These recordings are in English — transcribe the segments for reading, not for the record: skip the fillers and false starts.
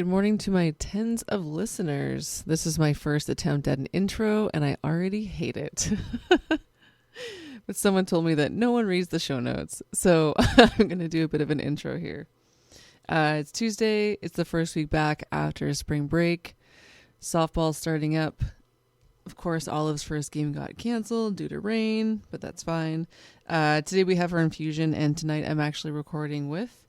Good morning to my tens of listeners. This is my first attempt at an intro, and I already hate it. But someone told me that no one reads the show notes, so I'm going to do a bit of an intro here. It's Tuesday. It's the first week back after spring break. Softball's starting up. Of course, Olive's first game got canceled due to rain, but that's fine. Today we have our infusion, and tonight I'm actually recording with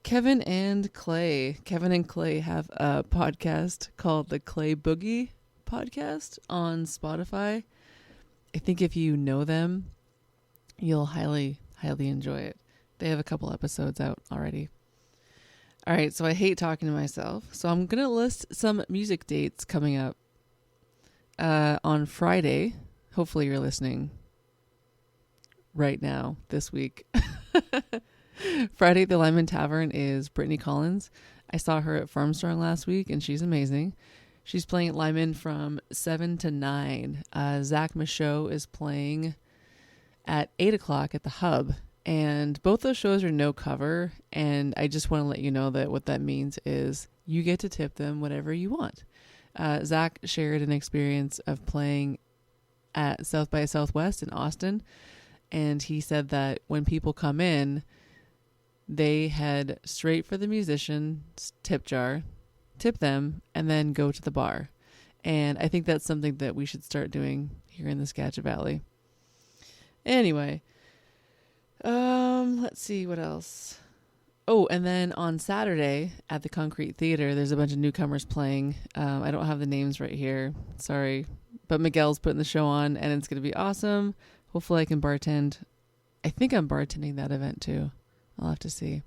Kevin and Clay. Kevin and Clay have a podcast called the Clay Boogie Podcast on Spotify. I think if you know them, you'll highly enjoy it. They have a couple episodes out already. All right, so I hate talking to myself, so I'm going to list some music dates coming up on Friday. Hopefully you're listening right now this week. Friday at the Lyman Tavern is Brittany Collins. I saw her at Farmstrong last week, and she's amazing. She's playing at Lyman from 7 to 9. Zach Michaud is playing at 8 o'clock at the Hub. And both those shows are no cover. And I just want to let you know that what that means is you get to tip them whatever you want. Zach shared an experience of playing at South by Southwest in Austin. And he said that when people come in, they head straight for the musician's tip jar, tip them, and then go to the bar. And I think that's something that we should start doing here in the Skagit Valley. Anyway, let's see what else. Oh, and then on Saturday at the Concrete Theater, there's a bunch of newcomers playing. I don't have the names right here. Sorry. But Miguel's putting the show on, and it's going to be awesome. Hopefully I can bartend. I think I'm bartending that event too. I'll have to see.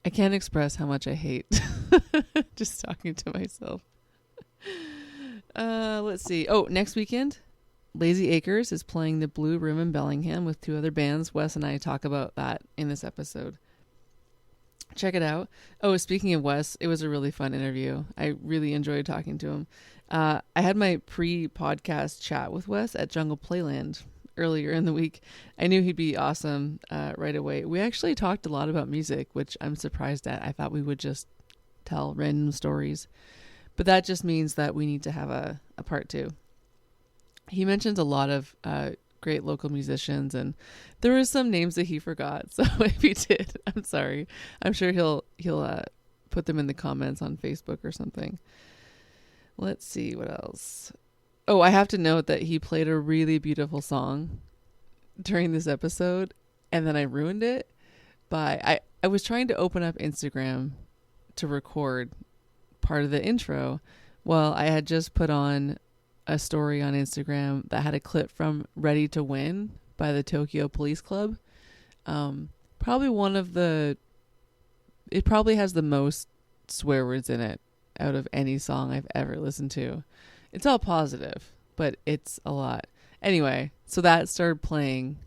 I can't express how much I hate just talking to myself. Let's see. Oh, next weekend, Lazy Acres is playing the Blue Room in Bellingham with 2 other bands. Wes and I talk about that in this episode. Check it out. Oh, speaking of Wes, it was a really fun interview. I really enjoyed talking to him. I had my pre-podcast chat with Wes at Jungle Playland earlier in the week. I knew he'd be awesome right away. We actually talked a lot about music, which I'm surprised at. I thought we would just tell random stories. But that just means that we need to have a part 2. He mentioned a lot of great local musicians, and there were some names that he forgot. So if he did, I'm sorry. I'm sure he'll put them in the comments on Facebook or something. Let's see what else. Oh, I have to note that he played a really beautiful song during this episode, and then I ruined it by I was trying to open up Instagram to record part of the intro. Well, I had just put on a story on Instagram that had a clip from Ready to Win by the Tokyo Police Club. It probably has the most swear words in it out of any song I've ever listened to. It's all positive, but it's a lot. Anyway, so that started playing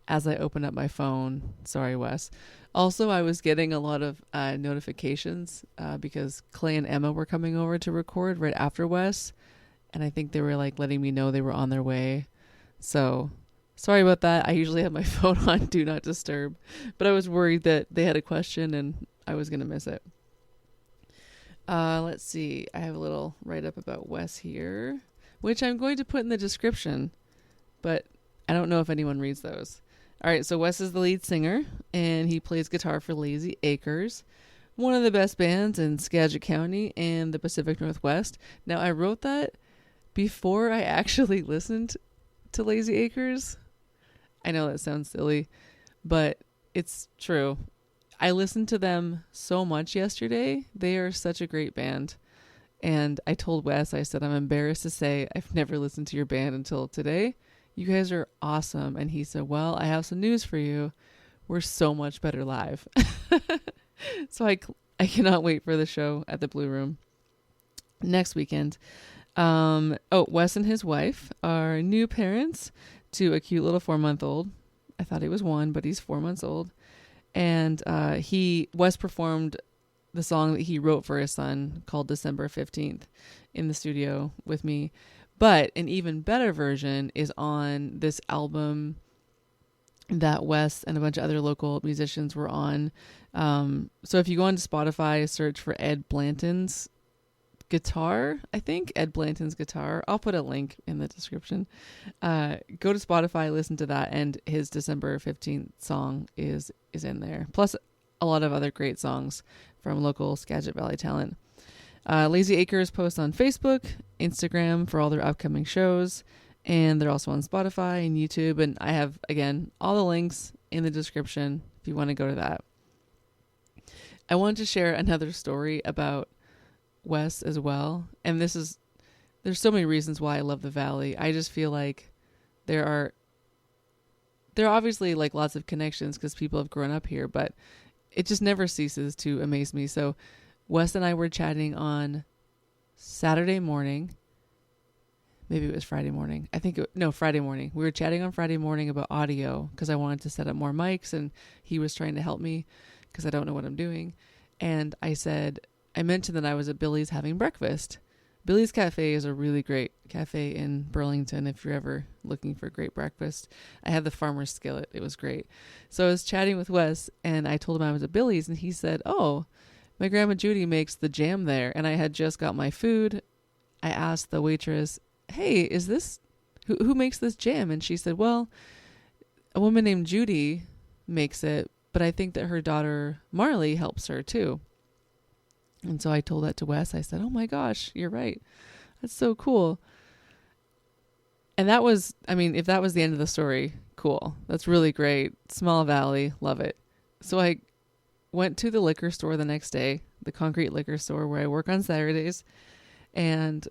as I opened up my phone. Sorry, Wes. Also, I was getting a lot of notifications because Clay and Emma were coming over to record right after Wes. And I think they were like letting me know they were on their way. So sorry about that. I usually have my phone on Do Not Disturb. But I was worried that they had a question and I was going to miss it. Let's see. I have a little write-up about Wes here, which I'm going to put in the description, but I don't know if anyone reads those. All right, so Wes is the lead singer, and he plays guitar for Lazy Acres, one of the best bands in Skagit County and the Pacific Northwest. Now, I wrote that before I actually listened to Lazy Acres. I know that sounds silly, but it's true. I listened to them so much yesterday. They are such a great band. And I told Wes, I said, I'm embarrassed to say I've never listened to your band until today. You guys are awesome. And he said, well, I have some news for you. We're so much better live. So I cannot wait for the show at the Blue Room next weekend. Wes and his wife are new parents to a cute little 4-month-old. I thought he was 1, but he's 4 months old. And Wes performed the song that he wrote for his son called December 15th in the studio with me. But an even better version is on this album that Wes and a bunch of other local musicians were on. So if you go onto Spotify, search for Ed Blanton's guitar, I think Ed Blanton's guitar. I'll put a link in the description. Go to Spotify, listen to that, and his December 15th song is in there. Plus a lot of other great songs from local Skagit Valley talent. Lazy Acres posts on Facebook, Instagram for all their upcoming shows, and they're also on Spotify and YouTube. And I have, again, all the links in the description if you want to go to that. I wanted to share another story about Wes as well. And there's so many reasons why I love the Valley. I just feel like there are obviously like lots of connections because people have grown up here, but it just never ceases to amaze me. So Wes and I were chatting on Saturday morning. Maybe it was Friday morning. Friday morning. We were chatting on Friday morning about audio because I wanted to set up more mics, and he was trying to help me because I don't know what I'm doing. And I mentioned that I was at Billy's having breakfast. Billy's Cafe is a really great cafe in Burlington if you're ever looking for great breakfast. I had the farmer's skillet. It was great. So I was chatting with Wes, and I told him I was at Billy's, and he said, "Oh, my grandma Judy makes the jam there." And I had just got my food. I asked the waitress, "Hey, is this, who makes this jam?" And she said, "Well, a woman named Judy makes it, but I think that her daughter Marley helps her too." And so I told that to Wes. I said, "Oh my gosh, you're right. That's so cool." And that was, if that was the end of the story, cool. That's really great. Small Valley, love it. So I went to the liquor store the next day, the Concrete liquor store where I work on Saturdays. And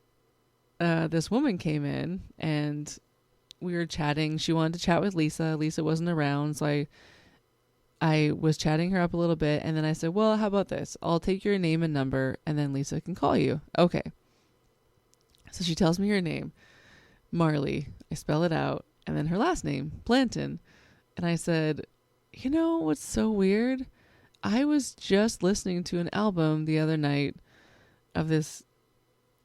this woman came in and we were chatting. She wanted to chat with Lisa. Lisa wasn't around. So I was chatting her up a little bit. And then I said, "Well, how about this? I'll take your name and number and then Lisa can call you." Okay. So she tells me her name, Marley. I spell it out. And then her last name, Blanton. And I said, "You know what's so weird? I was just listening to an album the other night of this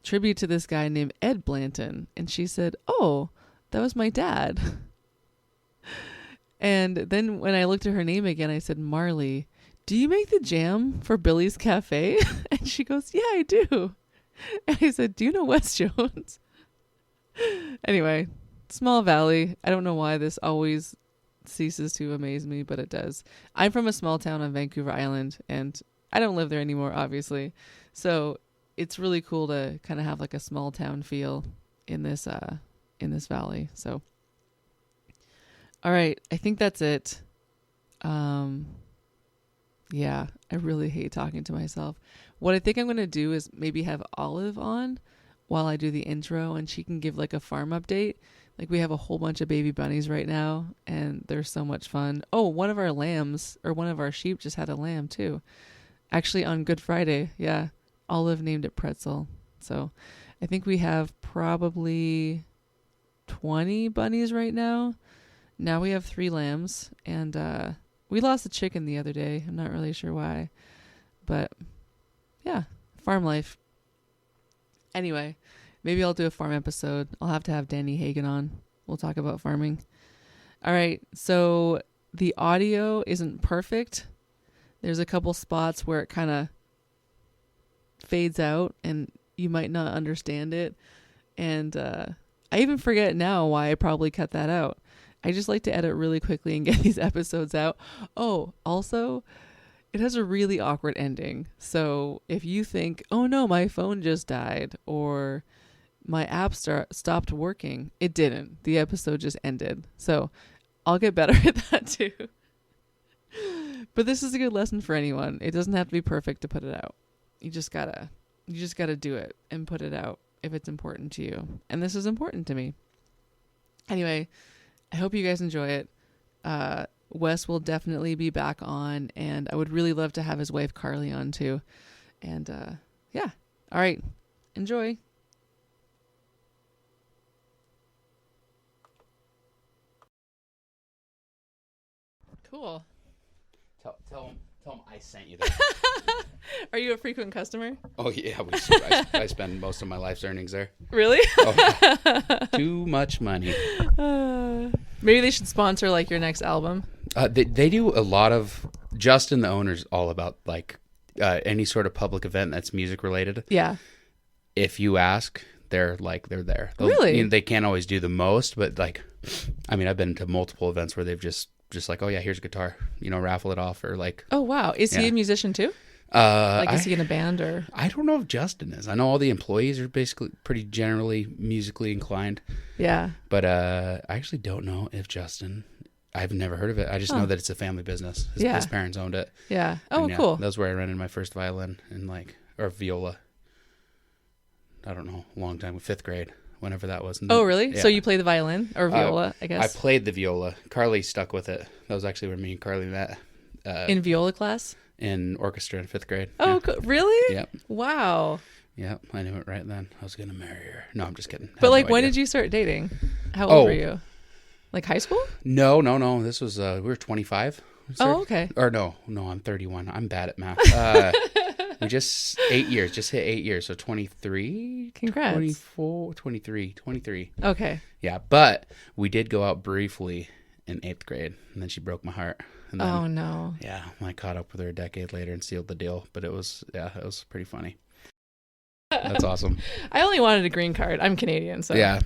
tribute to this guy named Ed Blanton." And she said, "Oh, that was my dad." And then when I looked at her name again, I said, "Marley, do you make the jam for Billy's Cafe?" And she goes, "Yeah, I do." And I said, "Do you know Wes Jones?" Anyway, Small Valley. I don't know why this always ceases to amaze me, but it does. I'm from a small town on Vancouver Island, and I don't live there anymore, obviously. So it's really cool to kind of have like a small town feel in this valley. So, all right, I think that's it. Yeah, I really hate talking to myself. What I think I'm going to do is maybe have Olive on while I do the intro, and she can give like a farm update. Like we have a whole bunch of baby bunnies right now, and they're so much fun. Oh, one of our sheep just had a lamb too. Actually on Good Friday. Yeah. Olive named it Pretzel. So I think we have probably 20 bunnies right now. Now we have 3 lambs, and we lost a chicken the other day. I'm not really sure why, but yeah, farm life. Anyway, maybe I'll do a farm episode. I'll have to have Danny Hagen on. We'll talk about farming. All right. So the audio isn't perfect. There's a couple spots where it kind of fades out and you might not understand it. And I even forget now why I probably cut that out. I just like to edit really quickly and get these episodes out. Oh, also, it has a really awkward ending. So if you think, "Oh no, my phone just died," or "My app stopped working," it didn't. The episode just ended. So I'll get better at that too. But this is a good lesson for anyone. It doesn't have to be perfect to put it out. You just gotta do it and put it out if it's important to you. And this is important to me. Anyway, I hope you guys enjoy it. Wes will definitely be back on, and I would really love to have his wife Carly on too. And yeah. All right. Enjoy. Cool. Tell them I sent you that. Are you a frequent customer? Oh yeah, I spend most of my life's earnings there. Really? Oh, too much money. Maybe they should sponsor like your next album. They do a lot of. Justin, the owner's all about like any sort of public event that's music related. Yeah. If you ask, they're there. Really? You know, they can't always do the most, but like, I mean, I've been to multiple events where they've just like, oh yeah, here's a guitar, you know, raffle it off, or like. Oh wow, is he a musician too? Is he in a band or? I don't know if Justin is. I know all the employees are basically pretty generally musically inclined. Yeah. But I actually don't know if Justin. I've never heard of it. I just know that it's a family business. His parents owned it. Yeah. Oh, and, cool. That was where I rented my first violin or viola. I don't know, a long time, 5th grade, whenever that was. Oh, really? Yeah. So you play the violin or viola, I guess? I played the viola. Carly stuck with it. That was actually where me and Carly met. In viola class? In orchestra in 5th grade. Oh, yeah. Really? Yep. Wow. Yep, I knew it right then. I was going to marry her. No, I'm just kidding. But like, when did you start dating? How old were you? Like high school? No. This was, we were 25. Oh, okay. Or no, I'm 31. I'm bad at math. We just 8 years, just hit 8 years. So 23, Congrats. 24, 23. Okay. Yeah. But we did go out briefly in 8th grade, and then she broke my heart. And then, oh no. Yeah. I caught up with her a decade later and sealed the deal, but it was pretty funny. That's awesome. I only wanted a green card. I'm Canadian, so. Yeah.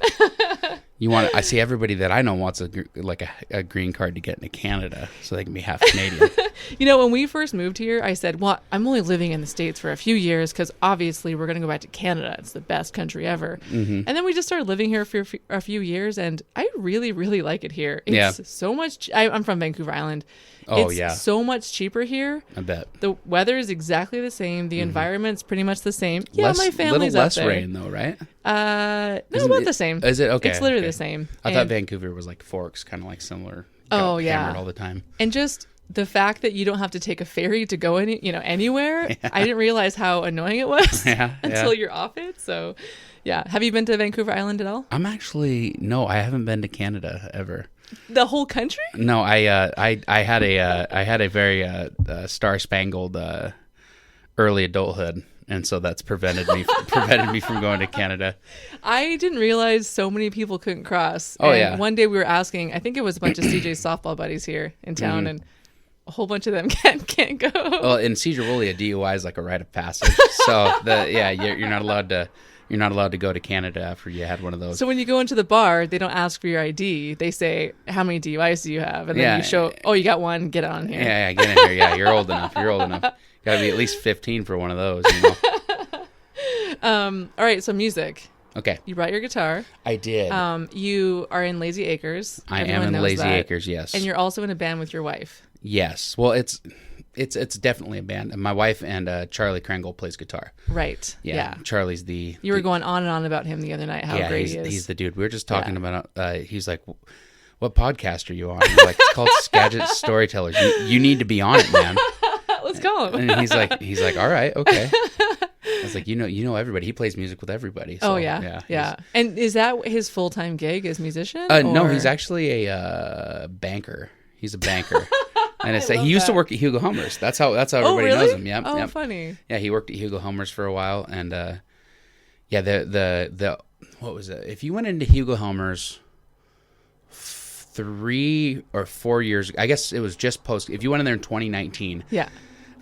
I see everybody that I know wants a green card to get into Canada so they can be half Canadian. You know, when we first moved here, I said, well, I'm only living in the States for a few years because obviously we're going to go back to Canada. It's the best country ever. Mm-hmm. And then we just started living here for a few years, and I really, really like it here. It's so much. I'm from Vancouver Island. Oh, it's so much cheaper here. I bet. The weather is exactly the same. The environment's pretty much the same. Yeah, my family's little up less there. rain though, right? No, about the same. Is it? Okay. It's literally the same. I thought Vancouver was like Forks, kind of like similar. Oh, yeah. Hammered all the time. And just the fact that you don't have to take a ferry to go anywhere. Yeah. I didn't realize how annoying it was until you're off it. So, yeah. Have you been to Vancouver Island at all? No, I haven't been to Canada ever. The whole country? No, I had a very star-spangled early adulthood, and so that's prevented me from going to Canada. I didn't realize so many people couldn't cross. Oh, and yeah. One day we were asking, I think it was a bunch of CJ's softball buddies here in town, and a whole bunch of them can't go. Well, in Cedar Woolley, a DUI is like a rite of passage. So you're not allowed to. You're not allowed to go to Canada after you had one of those. So when you go into the bar, they don't ask for your ID. They say, how many DUIs do you have? And then you show, you got one, get on here. Yeah, get in here. Yeah, you're old enough. Got to be at least 15 for one of those. You know? All right, so music. Okay. You brought your guitar. I did. You are in Lazy Acres. I am in Lazy Acres, yes. And you're also in a band with your wife. Yes. Well, it's definitely a band. My wife and Charlie Kringle plays guitar. Right. Yeah. Charlie's You were going on and on about him the other night, how great he is. He's the dude. We were just talking about, he's like, what podcast are you on? We're like, it's called Skagit Storytellers. You need to be on it, man. Let's go. And he's like, all right, okay. I was like, you know everybody. He plays music with everybody. So, yeah. And is that his full-time gig as musician? No, he's actually a banker. He's a banker. And he used to work at Hugo Hummers. That's how everybody knows him. Yeah. Oh, funny. Yeah, he worked at Hugo Hummers for a while, and the what was it? If you went into Hugo Hummers 3 or 4 years, I guess it was just post. If you went in there in 2019,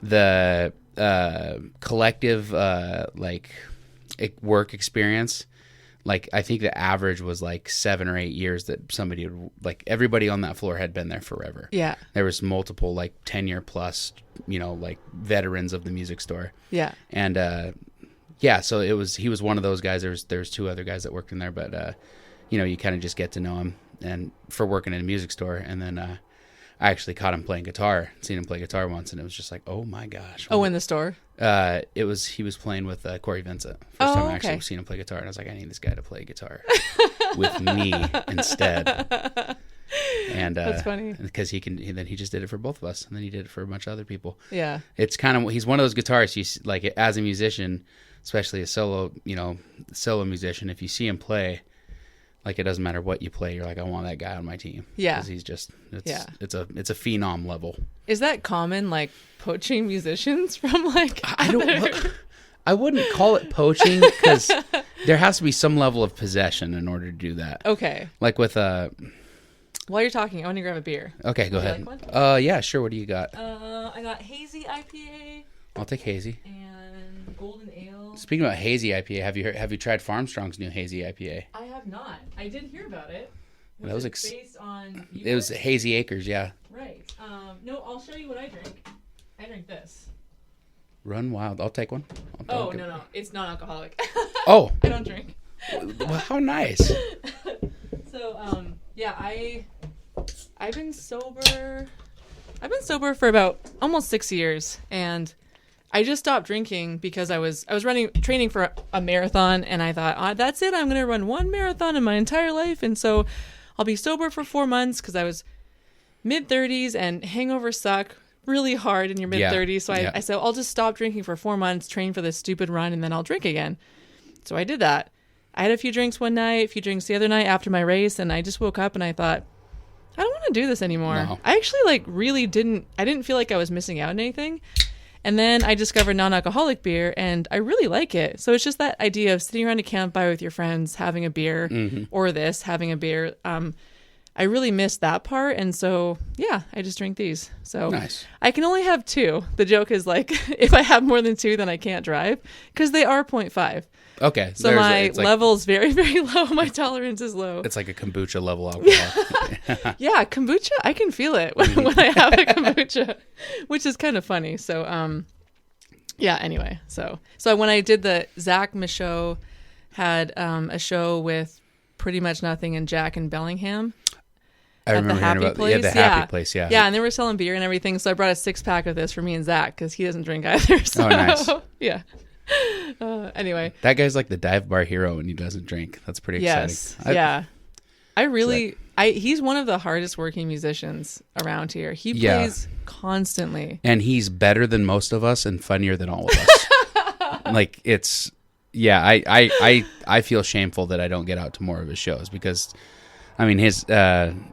the collective work experience. Like, I think the average was like 7 or 8 years that somebody would, like, everybody on that floor had been there forever. Yeah. There was multiple, like, 10-year plus, like, veterans of the music store. Yeah. And, so he was one of those guys. There was 2 other guys that worked in there, but, you kind of just get to know him and for working in a music store. And then, I actually caught him playing guitar, seen him play guitar once, and it was just like, oh my gosh. Oh, in the store? He was playing with Corey Vincent. First time I actually seen him play guitar, and I was like, I need this guy to play guitar with me instead. And that's funny because then he just did it for both of us, and then he did it for a bunch of other people. Yeah, it's kind of, he's one of those guitarists. You like, as a musician, especially a solo musician, if you see him play. Like, it doesn't matter what you play. You're like, I want that guy on my team. Yeah. Because he's just, it's a phenom level. Is that common, like, poaching musicians from, like, I wouldn't call it poaching because there has to be some level of possession in order to do that. Okay. Like with, While you're talking, I want to grab a beer. Okay, go ahead. Like one? Yeah, sure. What do you got? I got hazy IPA. I'll take hazy. And golden ale. Speaking about hazy IPA, have you tried Farmstrong's new hazy IPA? I have not. I did hear about it. That was based on. It was Hazy Acres, yeah. Right. No, I'll show you what I drink. I drink this. Run Wild. I'll take one. No. It's non-alcoholic. Oh. I don't drink. Well, how nice. So, yeah, I've been sober. I've been sober for about almost 6 years, and I just stopped drinking because I was training for a marathon, and I thought, that's it. I'm going to run one marathon in my entire life, and so I'll be sober for 4 months because I was mid-30s, and hangovers suck really hard in your mid-30s. So I said, I'll just stop drinking for 4 months, train for this stupid run, and then I'll drink again. So I did that. I had a few drinks one night, a few drinks the other night after my race, and I just woke up and I thought, I don't want to do this anymore. No. I actually really didn't feel like I was missing out on anything. And then I discovered non-alcoholic beer, and I really like it. So it's just that idea of sitting around a campfire with your friends, having a beer, or having a beer. I really missed that part, and so, yeah, I just drink these. So nice. I can only have 2. The joke is, if I have more than 2, then I can't drive, because they are 0.5. Okay. So my level's very, very low. My tolerance is low. It's like a kombucha level alcohol. Yeah, kombucha, I can feel it when I have a kombucha, which is kind of funny. So, yeah, anyway. So when I did the Zach Michaud had a show with Pretty Much Nothing and Jack in Bellingham. I remember hearing about the Happy Place, yeah. Yeah, and they were selling beer and everything, so I brought a 6-pack of this for me and Zach, because he doesn't drink either. So, oh, nice. Yeah. Anyway. That guy's like the dive bar hero and he doesn't drink. That's pretty exciting. Yeah. He's one of the hardest working musicians around here. He plays constantly. And he's better than most of us and funnier than all of us. I feel shameful that I don't get out to more of his shows because, I mean,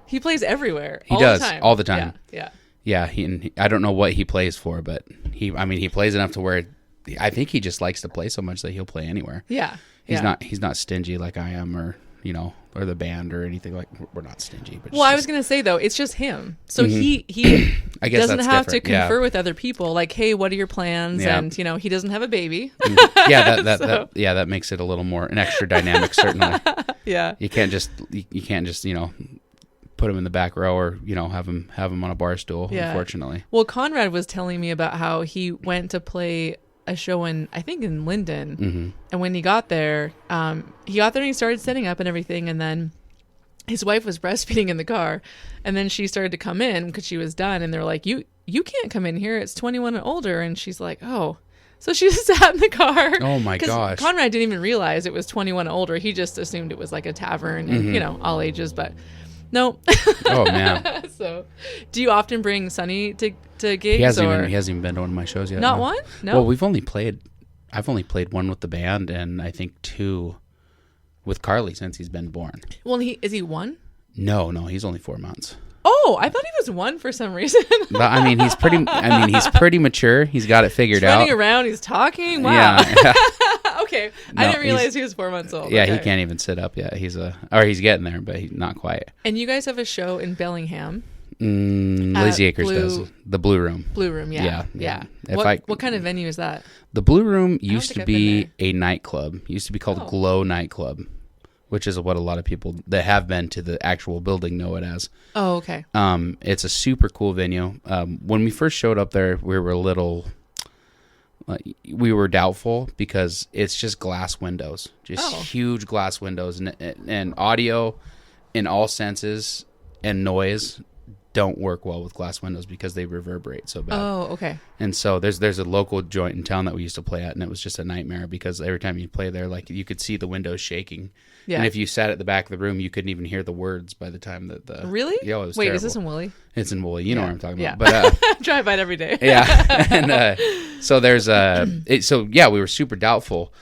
he plays everywhere. He does all the time. Yeah. Yeah. I don't know what he plays for, but he plays enough to where I think he just likes to play so much that he'll play anywhere. Yeah. He's not stingy like I am, or or the band or anything. Like, we're not stingy. But I was gonna say though, it's just him. So he I guess doesn't have to different. confer with other people. Like, hey, what are your plans? Yeah. And he doesn't have a baby. That makes it a little more an extra dynamic. Certainly. Yeah. You can't just put him in the back row or have him on a bar stool. Yeah. Unfortunately. Well, Conrad was telling me about how he went to play a show in Linden, and when he got there and he started setting up and everything, and then his wife was breastfeeding in the car, and then she started to come in because she was done, and they're like, you can't come in here, it's 21 and older, and she's like, oh, so she just sat in the car. Oh my gosh. Conrad didn't even realize it was 21 and older. He just assumed it was like a tavern and all ages, but no. Oh man. So do you often bring Sonny to gigs? He hasn't even been to one of my shows yet. Not one? No. Well, I've only played one with the band, and I think 2 with Carly since he's been born. Well, is he 1? No, he's only 4 months. Oh, I thought he was 1 for some reason. I mean, he's pretty mature. He's got it figured out. Running around, he's talking. Wow. Yeah. Okay, I didn't realize he was 4 months old. Yeah, okay. He can't even sit up yet. He's getting there, but he's not quite. And you guys have a show in Bellingham. Lazy Acres does the Blue Room. Blue Room, yeah. What kind of venue is that? The Blue Room used to be a nightclub. It used to be called Glow Nightclub, which is what a lot of people that have been to the actual building know it as. Oh, okay. It's a super cool venue. When we first showed up there, we were doubtful because it's just glass windows, huge glass windows, and audio in all senses and noise don't work well with glass windows because they reverberate so bad. Oh, okay. And so there's a local joint in town that we used to play at, and it was just a nightmare because every time you play there, like, you could see the windows shaking. Yeah. And if you sat at the back of the room, you couldn't even hear the words by the time that the... Really? Yeah, it was Wait, terrible. Is this in Woolley? It's in Woolley. You know what I'm talking about. Yeah. But drive by it every day. Yeah. And so there's we were super doubtful,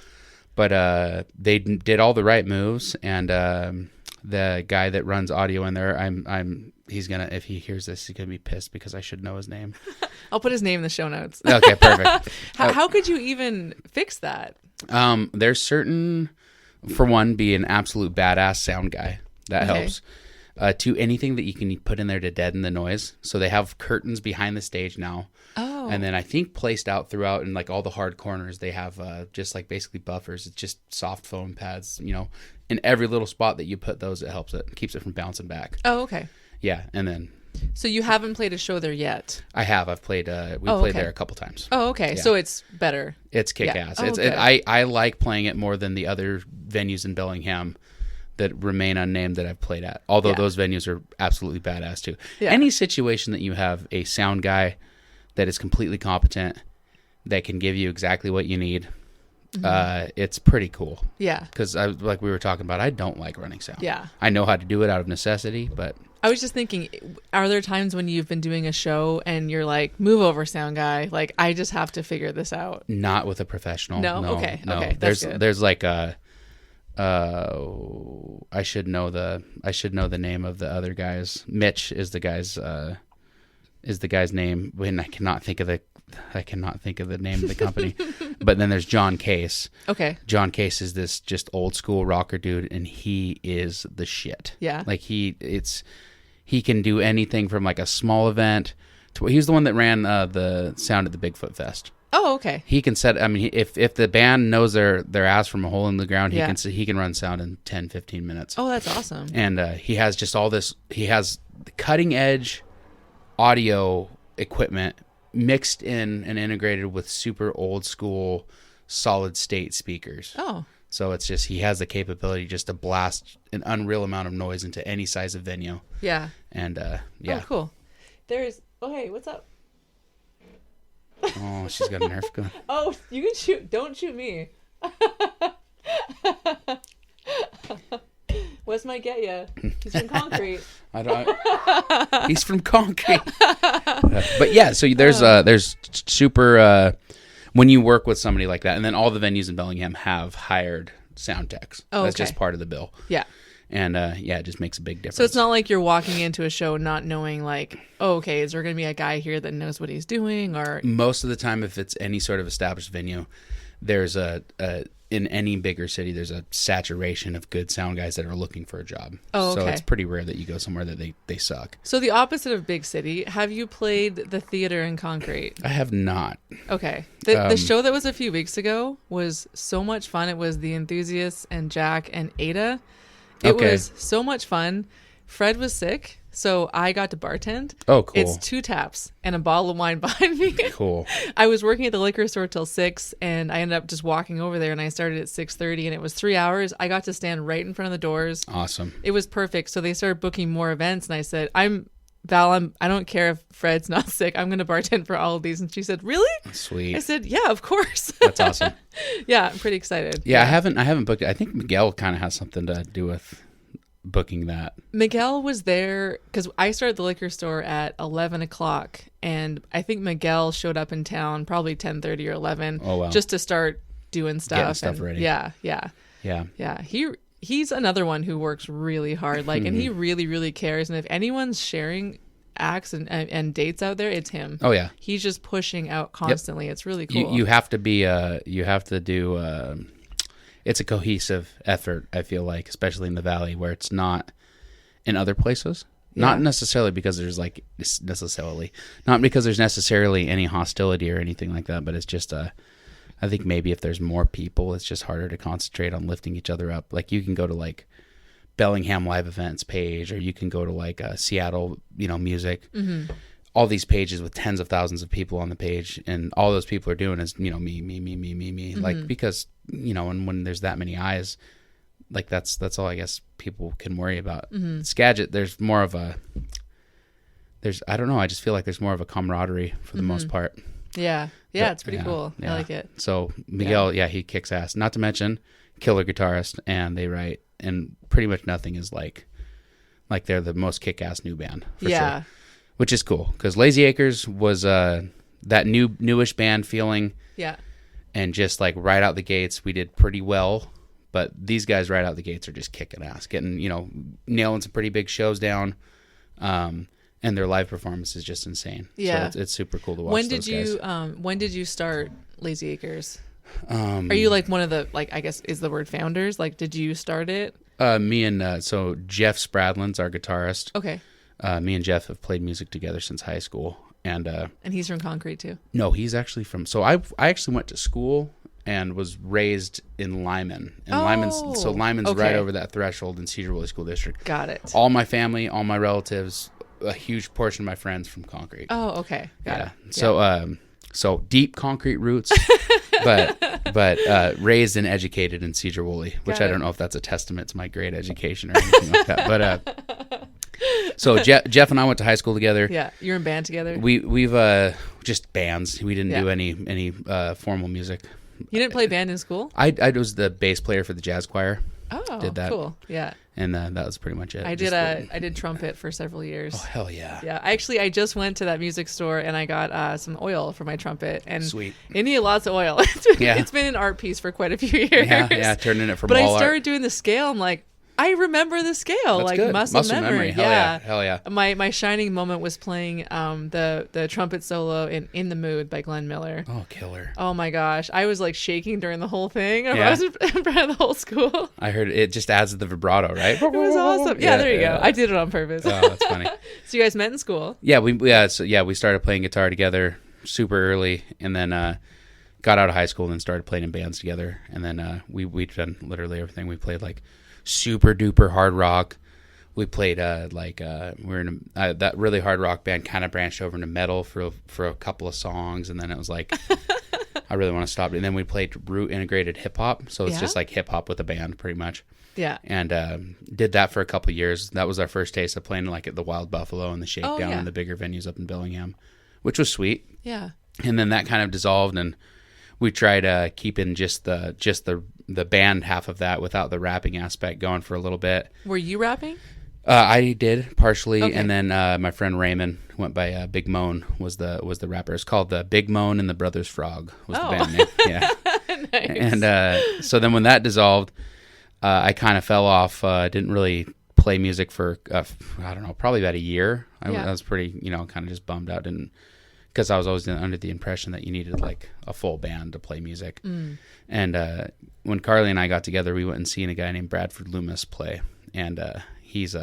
but they did all the right moves, and the guy that runs audio in there, he's gonna, if he hears this, he's gonna be pissed because I should know his name. I'll put his name in the show notes. Okay, perfect. How could you even fix that? There's certain, for one, be an absolute badass sound guy. That helps. to anything that you can put in there to deaden the noise. So they have curtains behind the stage now. Oh. And then I think placed out throughout in like all the hard corners, they have just like basically buffers. It's just soft foam pads, in every little spot that you put those, it helps it, keeps it from bouncing back. Oh, okay. Yeah. And then. So you haven't played a show there yet? I have. I've played, played there a couple times. Oh, okay. Yeah. So it's better. It's kick-ass. Yeah. I like playing it more than the other venues in Bellingham that remain unnamed that I've played at. Although those venues are absolutely badass too. Yeah. Any situation that you have a sound guy that is completely competent, that can give you exactly what you need, it's pretty cool. Yeah. Because like we were talking about, I don't like running sound. Yeah. I know how to do it out of necessity, but... I was just thinking, are there times when you've been doing a show and you're like, move over, sound guy? Like, I just have to figure this out. Not with a professional. No. Okay. No. Okay. That's good. There's like a... I should know the name of the other guys. Mitch is the guy's name. When I cannot think of the name of the company. But then there's John Case. Okay. John Case is this just old school rocker dude, and he is the shit. Yeah. Like he can do anything from like a small event to... He was the one that ran the sound at the Bigfoot Fest. Oh, okay. He can set... I mean, if the band knows their ass from a hole in the ground, he can run sound in 10, 15 minutes. Oh, that's awesome. And he has just all this... He has cutting edge audio equipment mixed in and integrated with super old school solid state speakers. Oh. So it's just, he has the capability just to blast an unreal amount of noise into any size of venue. Yeah. And yeah. Oh, cool. Oh, hey, what's up? Oh, she's got a Nerf gun. Oh, you can shoot. Don't shoot me. Wes might get you. He's from concrete. He's from concrete. But yeah, so there's super when you work with somebody like that, and then all the venues in Bellingham have hired sound techs. Oh, that's just part of the bill. Yeah. And it just makes a big difference. So it's not like you're walking into a show not knowing, like, oh, okay, is there going to be a guy here that knows what he's doing? Or most of the time, if it's any sort of established venue, there's in any bigger city, there's a saturation of good sound guys that are looking for a job. Oh, okay. So it's pretty rare that you go somewhere that they suck. So the opposite of big city, have you played the theater in concrete? I have not. Okay. The show that was a few weeks ago was so much fun. It was The Enthusiasts and Jack and Ada. It was so much fun. Fred was sick, so I got to bartend. Oh, cool. It's 2 taps and a bottle of wine behind me. Cool. I was working at the liquor store till 6, and I ended up just walking over there, and I started at 6:30, and it was 3 hours. I got to stand right in front of the doors. Awesome. It was perfect. So they started booking more events, and I said, Val, I don't care if Fred's not sick. I'm going to bartend for all of these. And she said, really? Sweet. I said, yeah, of course. That's awesome. Yeah, I'm pretty excited. Yeah, I haven't booked it. I think Miguel kind of has something to do with booking that. Miguel was there because I started the liquor store at 11 o'clock, and I think Miguel showed up in town probably 10:30 or 11. Oh, wow. Just to start doing stuff. Getting stuff ready. Yeah. He's another one who works really hard, like, and he really, really cares. And if anyone's sharing acts and dates out there, it's him. Oh yeah. He's just pushing out constantly. Yep. It's really cool. You have to be it's a cohesive effort, I feel like, especially in the Valley, where it's not in other places. Yeah. Not necessarily because there's necessarily any hostility or anything like that, but it's just I think maybe if there's more people, it's just harder to concentrate on lifting each other up. Like you can go to like Bellingham Live Events page, or you can go to like Seattle, music. Mm-hmm. All these pages with tens of thousands of people on the page, and all those people are doing is, me. Mm-hmm. Like, because, and when there's that many eyes, like that's all I guess people can worry about. Mm-hmm. Skagit, there's more of I don't know, I just feel like there's more of a camaraderie for the most part. Yeah. Yeah, it's pretty cool. Yeah. I like it. So Miguel, he kicks ass. Not to mention killer guitarist, and they write, and pretty much nothing is like they're the most kick-ass new band for sure. Which is cool, because Lazy Acres was that newish band feeling. Yeah. And just like right out the gates, we did pretty well. But these guys right out the gates are just kicking ass, getting, nailing some pretty big shows down. And their live performance is just insane. Yeah. So it's super cool to watch those guys. When did you start Lazy Acres? Are you like one of the, like, I guess is the word founders? Like, did you start it? Me and so Jeff Spradlin's our guitarist. Okay. Me and Jeff have played music together since high school, and he's from Concrete too. No, he's actually from. So I actually went to school and was raised in Lyman, and Lyman's right over that threshold in Cedar Woolley School District. Got it. All my family, all my relatives, a huge portion of my friends from Concrete. Oh, okay. Got it. So so deep Concrete roots, but raised and educated in Cedar Woolley, which I don't know if that's a testament to my great education or anything like that. But so Jeff and I went to high school together. Yeah, you're in band together. We've just bands. We didn't do any formal music. You didn't play band in school? I was the bass player for the jazz choir. Oh, did that. Cool. Yeah. And that was pretty much it. I did trumpet for several years. Oh, hell yeah. Yeah. I just went to that music store and I got some oil for my trumpet. And sweet. It needed lots of oil. It's been an art piece for quite a few years. Yeah, turning it from But all I started art. doing the scale. I'm like, I remember the scale. That's like good. muscle memory. Hell yeah. My shining moment was playing the trumpet solo in The Mood by Glenn Miller. Oh, killer. Oh my gosh. I was like shaking during the whole thing. I was in front of the whole school. I heard it just adds to the vibrato, right? It was awesome. Yeah, there you go. I did it on purpose. Oh, that's funny. So you guys met in school? Yeah, we started playing guitar together super early, and then got out of high school and then started playing in bands together. And then we'd done literally everything. We played like super duper hard rock. We played we're in that really hard rock band kind of branched over into metal for a couple of songs, and then it was like I really want to stop. And then we played root integrated hip hop, so it's just like hip hop with a band pretty much. Yeah. And did that for a couple of years. That was our first taste of playing like at the Wild Buffalo and the Shakedown and the bigger venues up in Bellingham, which was sweet. Yeah. And then that kind of dissolved, and we tried keeping just the band half of that without the rapping aspect going for a little bit. Were you rapping? I did partially, okay. And then my friend Raymond went by Big Moan was the rapper. It's called the Big Moan and the Brothers Frog was the band name. Yeah. Nice. And so then when that dissolved, I kind of fell off. Didn't really play music for I don't know, probably about a year. I was pretty kind of just bummed out. Because I was always under the impression that you needed like a full band to play music. And when Carly and I got together, we went and seen a guy named Bradford Loomis play. And he's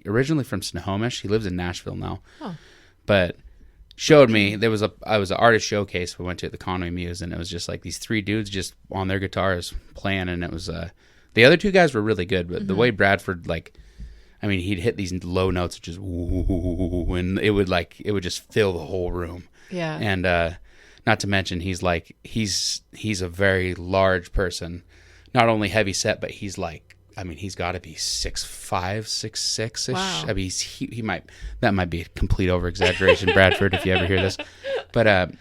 originally from Snohomish. He lives in Nashville now. Oh. But showed me, I was an artist showcase we went to at the Conway Muse, and it was just like these three dudes just on their guitars playing. And it was, the other two guys were really good, but the way Bradford, he'd hit these low notes, just woo, and it would just fill the whole room. Yeah. And not to mention he's a very large person, not only heavy set, but he's got to be 6'5", 6'6" ish. Wow. I mean, that might be a complete over exaggeration, Bradford, if you ever hear this. But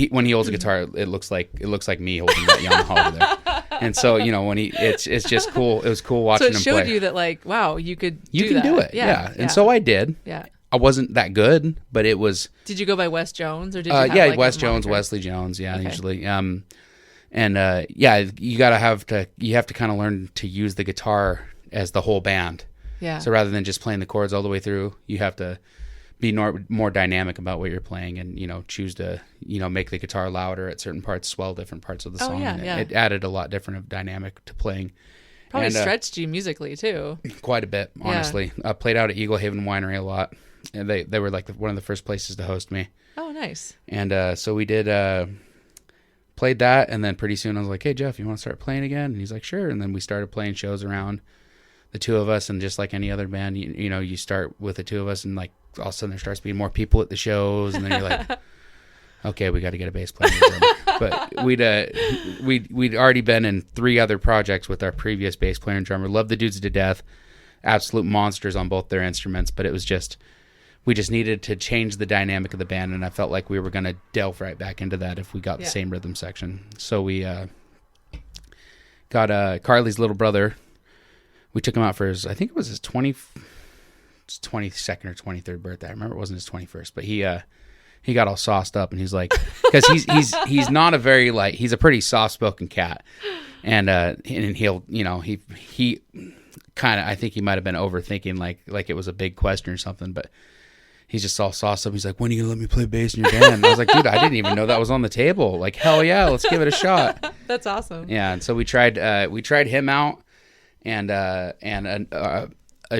when he holds a guitar, it looks like me holding that Yamaha over there. And so when it's just cool. It was cool watching him play. So it showed you that wow, you can do it. Yeah. And so I did. Yeah. I wasn't that good, but it was. Did you go by Wes Jones or did you have Wes Jones, Wesley Jones, usually. You have to kind of learn to use the guitar as the whole band. Yeah. So rather than just playing the chords all the way through, you have to be more dynamic about what you're playing, and choose to make the guitar louder at certain parts, swell different parts of the song. It added a lot different of dynamic to playing. Probably stretched you musically too. Quite a bit, honestly. I played out at Eagle Haven Winery a lot. And they were like one of the first places to host me. Oh, nice. And so we did played that, and then pretty soon I was like, "Hey Jeff, you want to start playing again?" And he's like, "Sure." And then we started playing shows around the two of us, and just like any other band, you start with the two of us, and like all of a sudden there starts being more people at the shows, and then you're like, "Okay, we got to get a bass player." But we'd already been in 3 other projects with our previous bass player and drummer. Loved the dudes to death, absolute monsters on both their instruments, but it was just. We just needed to change the dynamic of the band, and I felt like we were going to delve right back into that if we got the same rhythm section. So we got Carly's little brother. We took him out for his 22nd or 23rd birthday. I remember it wasn't his 21st, but he got all sauced up, and he's like, because he's not a very he's a pretty soft-spoken cat, and he'll he kind of, I think he might have been overthinking like it was a big question or something, but. He's just all sauced up. He's like, "When are you going to let me play bass in your band?" And I was like, "Dude, I didn't even know that was on the table. Like, hell yeah, let's give it a shot." That's awesome. Yeah, and so we tried him out, and a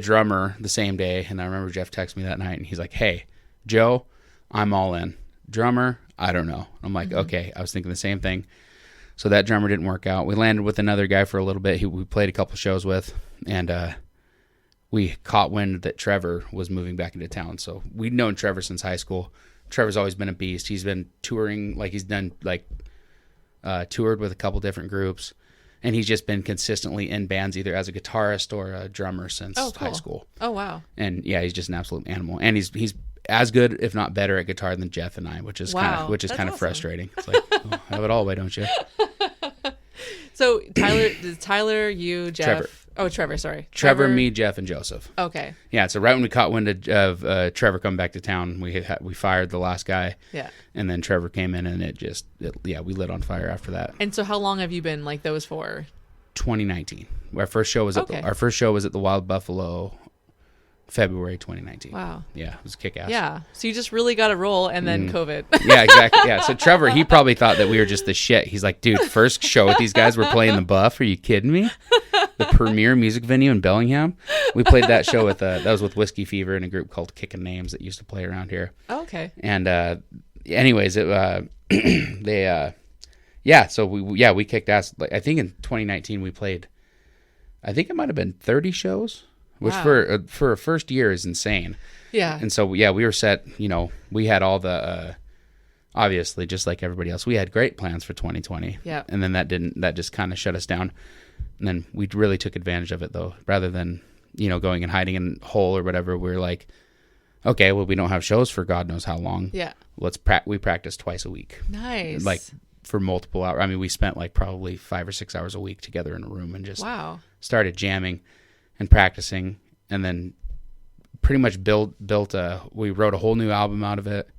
drummer the same day. And I remember Jeff texted me that night, and he's like, "Hey, Joe, I'm all in. Drummer, I don't know." I'm like, "Okay." I was thinking the same thing. So that drummer didn't work out. We landed with another guy for a little bit. We played a couple shows with, and we caught wind that Trevor was moving back into town. So we'd known Trevor since high school. Trevor's always been a beast. He's been touring, like he's done toured with a couple different groups, and he's just been consistently in bands either as a guitarist or a drummer since high school. Oh, wow. And yeah, he's just an absolute animal. And he's as good, if not better, at guitar than Jeff and I, which is kind of awesome. Frustrating. It's like, oh, have it all, why don't you? So Tyler, you, Jeff. Trevor. Oh, Trevor, sorry. Trevor, me, Jeff, and Joseph. Okay. Yeah, so right when we caught wind of Trevor coming back to town, we fired the last guy. Yeah. And then Trevor came in, and we lit on fire after that. And so how long have you been like those for? 2019. Our first show was at the Wild Buffalo, February 2019. Wow. Yeah, it was kick-ass. Yeah. So you just really got to roll, and then COVID. Yeah, exactly. Yeah. So Trevor, he probably thought that we were just the shit. He's like, dude, first show with these guys, we're playing the Buff. Are you kidding me? The premier music venue in Bellingham. We played that show with that was with Whiskey Fever and a group called Kickin' Names that used to play around here. Oh, okay. And anyways, so we kicked ass. Like, I think in 2019 we played, I think it might have been 30 shows, which for a first year is insane. Yeah. And so we were set. We had all the obviously, just like everybody else, we had great plans for 2020. Yeah. And then that just kind of shut us down. And then we really took advantage of it, though, rather than going and hiding in a hole or whatever. We were like, okay, well, we don't have shows for God knows how long. Yeah. We practice twice a week. Nice. Like for multiple hours. I mean, we spent like probably 5 or 6 hours a week together in a room and just started jamming and practicing, and then pretty much we wrote a whole new album out of it.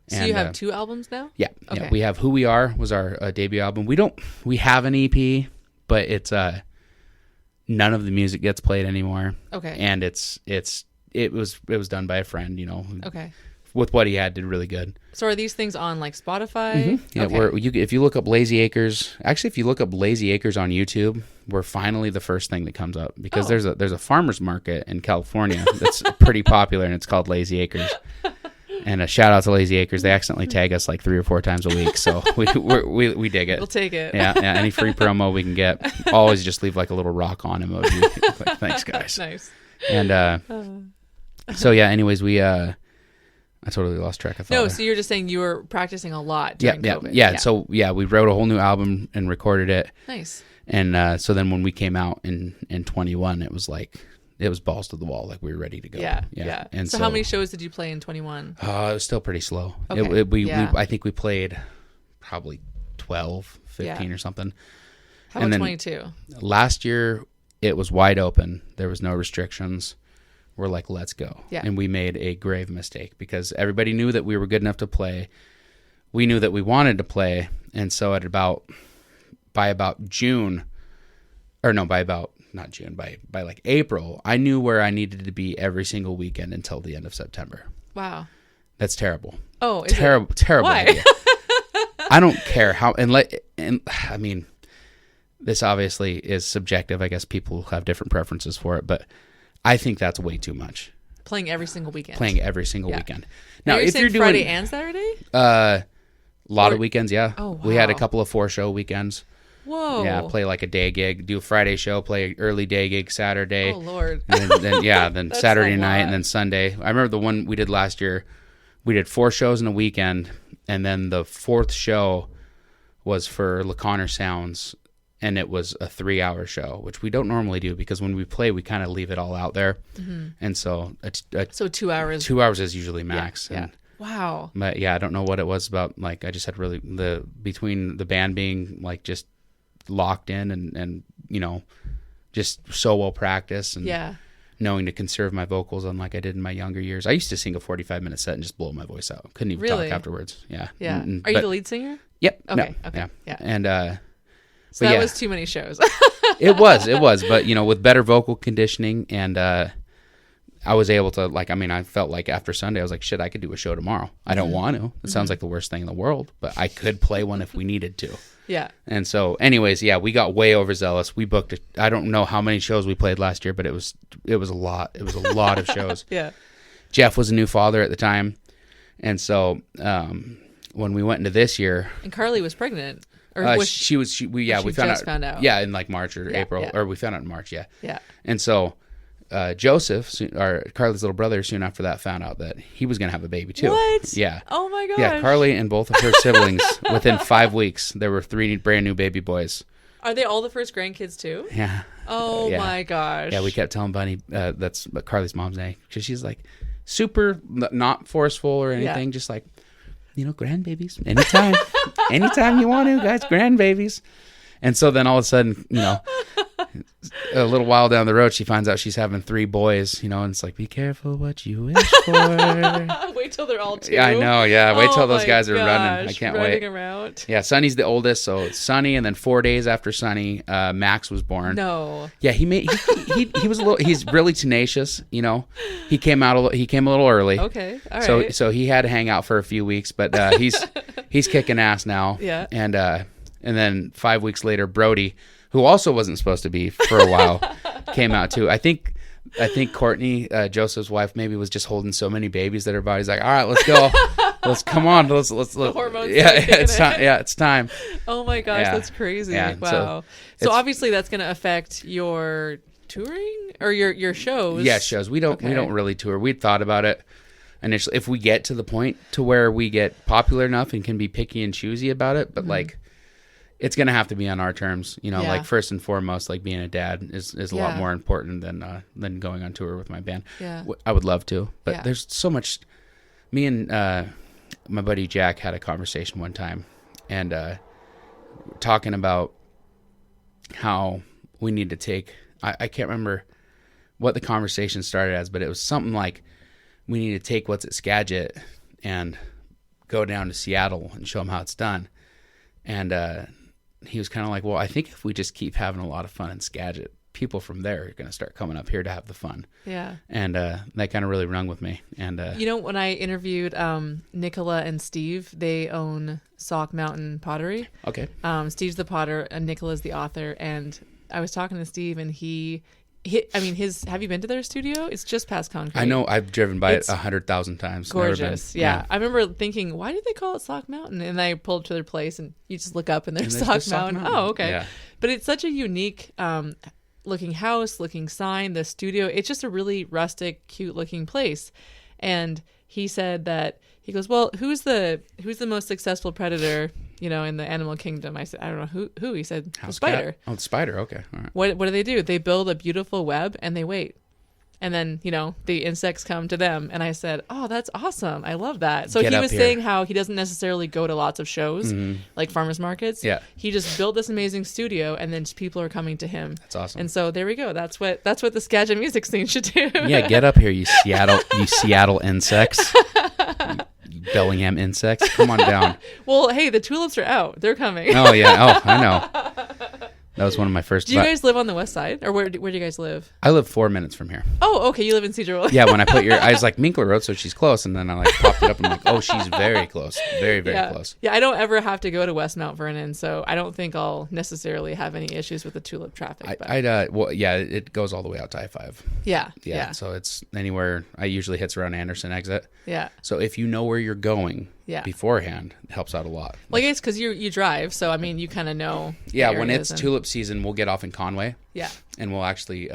So you have 2 albums now? Yeah. Okay. Yeah. We have Who We Are was our debut album. We have an EP, but it's none of the music gets played anymore. Okay. And it was done by a friend, Okay. With what he had, did really good. So are these things on like Spotify? Mm-hmm. Yeah, okay. If you look up Lazy Acres, actually, if you look up Lazy Acres on YouTube, we're finally the first thing that comes up, because there's a farmer's market in California that's pretty popular, and it's called Lazy Acres. And a shout out to Lazy Acres. They accidentally tag us like 3 or 4 times a week, so we dig it. We'll take it. Yeah, any free promo we can get. Always just leave like a little rock on emoji. Like, thanks, guys. Nice. And so yeah. Anyways, I totally lost track of thought. No, so you're just saying you were practicing a lot during COVID. Yeah. So we wrote a whole new album and recorded it. Nice. And so then when we came out in 21, it was balls to the wall, like we were ready to go. Yeah. And so how many shows did you play in 21? It was still pretty slow. Okay. I think we played probably 12, 15 or something. How about 22? Last year, it was wide open. There was no restrictions. We're like, let's go. Yeah. And we made a grave mistake, because everybody knew that we were good enough to play. We knew that we wanted to play. And so by like April, I knew where I needed to be every single weekend until the end of September. Wow. That's terrible. Oh, terrible Why? idea. I don't care how, and I mean, this obviously is subjective. I guess people have different preferences for it, but I think that's way too much. Playing every single weekend. Now, if you're doing Friday and Saturday? A lot of weekends, yeah. Oh, wow. We had a couple of 4-show weekends. Whoa. Yeah, play like a day gig, do a Friday show, play early day gig Saturday. Oh, Lord. And then Saturday night, and then Sunday. I remember the one we did last year, we did 4 shows in a weekend, and then the 4th show was for LeConner Sounds, and it was a 3-hour show, which we don't normally do, because when we play, we kind of leave it all out there. Mm-hmm. And so... So 2 hours. 2 hours is usually max. Yeah. Wow. But yeah, I don't know what it was about. Like, I just had really... Between the band being like just locked in and just so well practiced, and knowing to conserve my vocals unlike I did in my younger years. I used to sing a 45-minute set and just blow my voice out. Couldn't even talk afterwards. Yeah. Yeah. Are you the lead singer? Yep. Okay. No, okay. Yeah. And so that was too many shows. It was, but with better vocal conditioning, and I was able to I felt like after Sunday, I was like, shit, I could do a show tomorrow. I don't want to. It sounds like the worst thing in the world, but I could play one if we needed to. Yeah. And so anyways, we got way overzealous. We booked I don't know how many shows we played last year, but it was a lot. It was a lot of shows. Yeah. Jeff was a new father at the time. And so when we went into this year, and Carly was pregnant. Or we found out. Yeah, in like March or April, or we found out in March. Yeah. Yeah. And so Joseph, Carly's little brother, soon after that found out that he was going to have a baby too. What? Yeah. Oh my gosh. Yeah, Carly and both of her siblings, within 5 weeks, there were 3 brand new baby boys. Are they all the first grandkids too? Yeah. Oh my gosh. Yeah, we kept telling Bunny, that's Carly's mom's name, because she's like super not forceful or anything, just like, grandbabies, anytime. Anytime you want to, guys, grandbabies. And so then all of a sudden, a little while down the road, she finds out she's having 3 boys, and it's like, be careful what you wish for. Wait till they're all 2. Yeah, I know. Yeah. Wait till those guys are running. I can't wait. Around. Yeah. Sonny's the oldest. So it's Sonny. And then 4 days after Sonny, Max was born. No. Yeah. He was he's really tenacious. He came a little early. Okay. All right. So he had to hang out for a few weeks, but he's kicking ass now. Yeah. And then 5 weeks later, Brody, who also wasn't supposed to be for a while, came out too. I think Courtney, Joseph's wife, maybe was just holding so many babies that her body's like, all right, let's go. Come on. Let's. The hormones. Yeah, it's time. Yeah, it's time. Oh my gosh, that's crazy. Yeah, wow. So obviously that's going to affect your touring or your shows. Yeah, shows. We don't really tour. We'd thought about it initially. If we get to the point to where we get popular enough and can be picky and choosy about it, but it's going to have to be on our terms, like first and foremost, like being a dad is a lot more important than going on tour with my band. Yeah. I would love to, but there's so much. Me and my buddy Jack had a conversation one time and talking about how we need to take, I can't remember what the conversation started as, but it was something like we need to take what's at Skagit and go down to Seattle and show them how it's done. And he was kind of like, well, I think if we just keep having a lot of fun in Skagit, people from there are going to start coming up here to have the fun. Yeah. And that kind of really rung with me. And when I interviewed Nicola and Steve, they own Sauk Mountain Pottery. Okay. Steve's the potter and Nicola's the author. And I was talking to Steve and have you been to their studio? It's just past Concrete. I know. I've driven by it 100,000 times. Gorgeous. Yeah. I remember thinking, why did they call it Sauk Mountain? And I pulled up to their place and you just look up and there's Sauk Mountain. Oh, okay. Yeah. But it's such a unique looking house, looking sign, the studio. It's just a really rustic, cute looking place. And he said that, he goes, well, who's the most successful predator, in the animal kingdom? I said, I don't know who. He said, the spider. Oh, the spider. Okay. All right. What do? They build a beautiful web and they wait. And then, the insects come to them. And I said, oh, that's awesome. I love that. So he was saying how he doesn't necessarily go to lots of shows, like farmers markets. Yeah. He just built this amazing studio and then people are coming to him. That's awesome. And so there we go. That's what the Skagit music scene should do. Yeah, get up here, you Seattle insects. You Bellingham insects. Come on down. Well, hey, the tulips are out. They're coming. Oh, yeah. Oh, I know. That was one of my first. Do you guys live on the west side, or where do you guys live? I live 4 minutes from here. Oh, okay. You live in Cedar. Yeah. When I put I was like Minkler Road, so she's close, and then I popped it up and I'm like, oh, she's very close, very close. Yeah, I don't ever have to go to West Mount Vernon, so I don't think I'll necessarily have any issues with the tulip traffic. It goes all the way out to I-5. Yeah. So it's anywhere. I usually hits around Anderson exit. Yeah. So if you know where you're going. Yeah. Beforehand, it helps out a lot. Well, I guess because you drive, so you kind of know. Yeah, when it's tulip season, we'll get off in Conway. Yeah. And we'll actually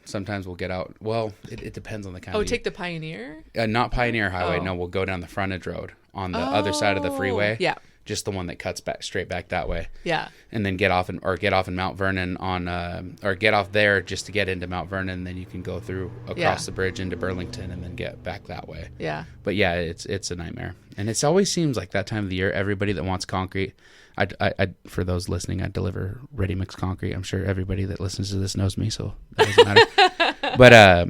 sometimes we'll get out. Well, it depends on the kind. Oh, take the Pioneer. Not Pioneer Highway. Oh. No, we'll go down the frontage road on the other side of the freeway. Yeah. Just the one that cuts straight back that way. Yeah. And then get off in Mount Vernon or get off there just to get into Mount Vernon. And then you can go through across the bridge into Burlington and then get back that way. Yeah. But yeah, it's a nightmare. And it always seems like that time of the year, everybody that wants concrete, I for those listening, I deliver ready mix concrete. I'm sure everybody that listens to this knows me, so that doesn't matter. But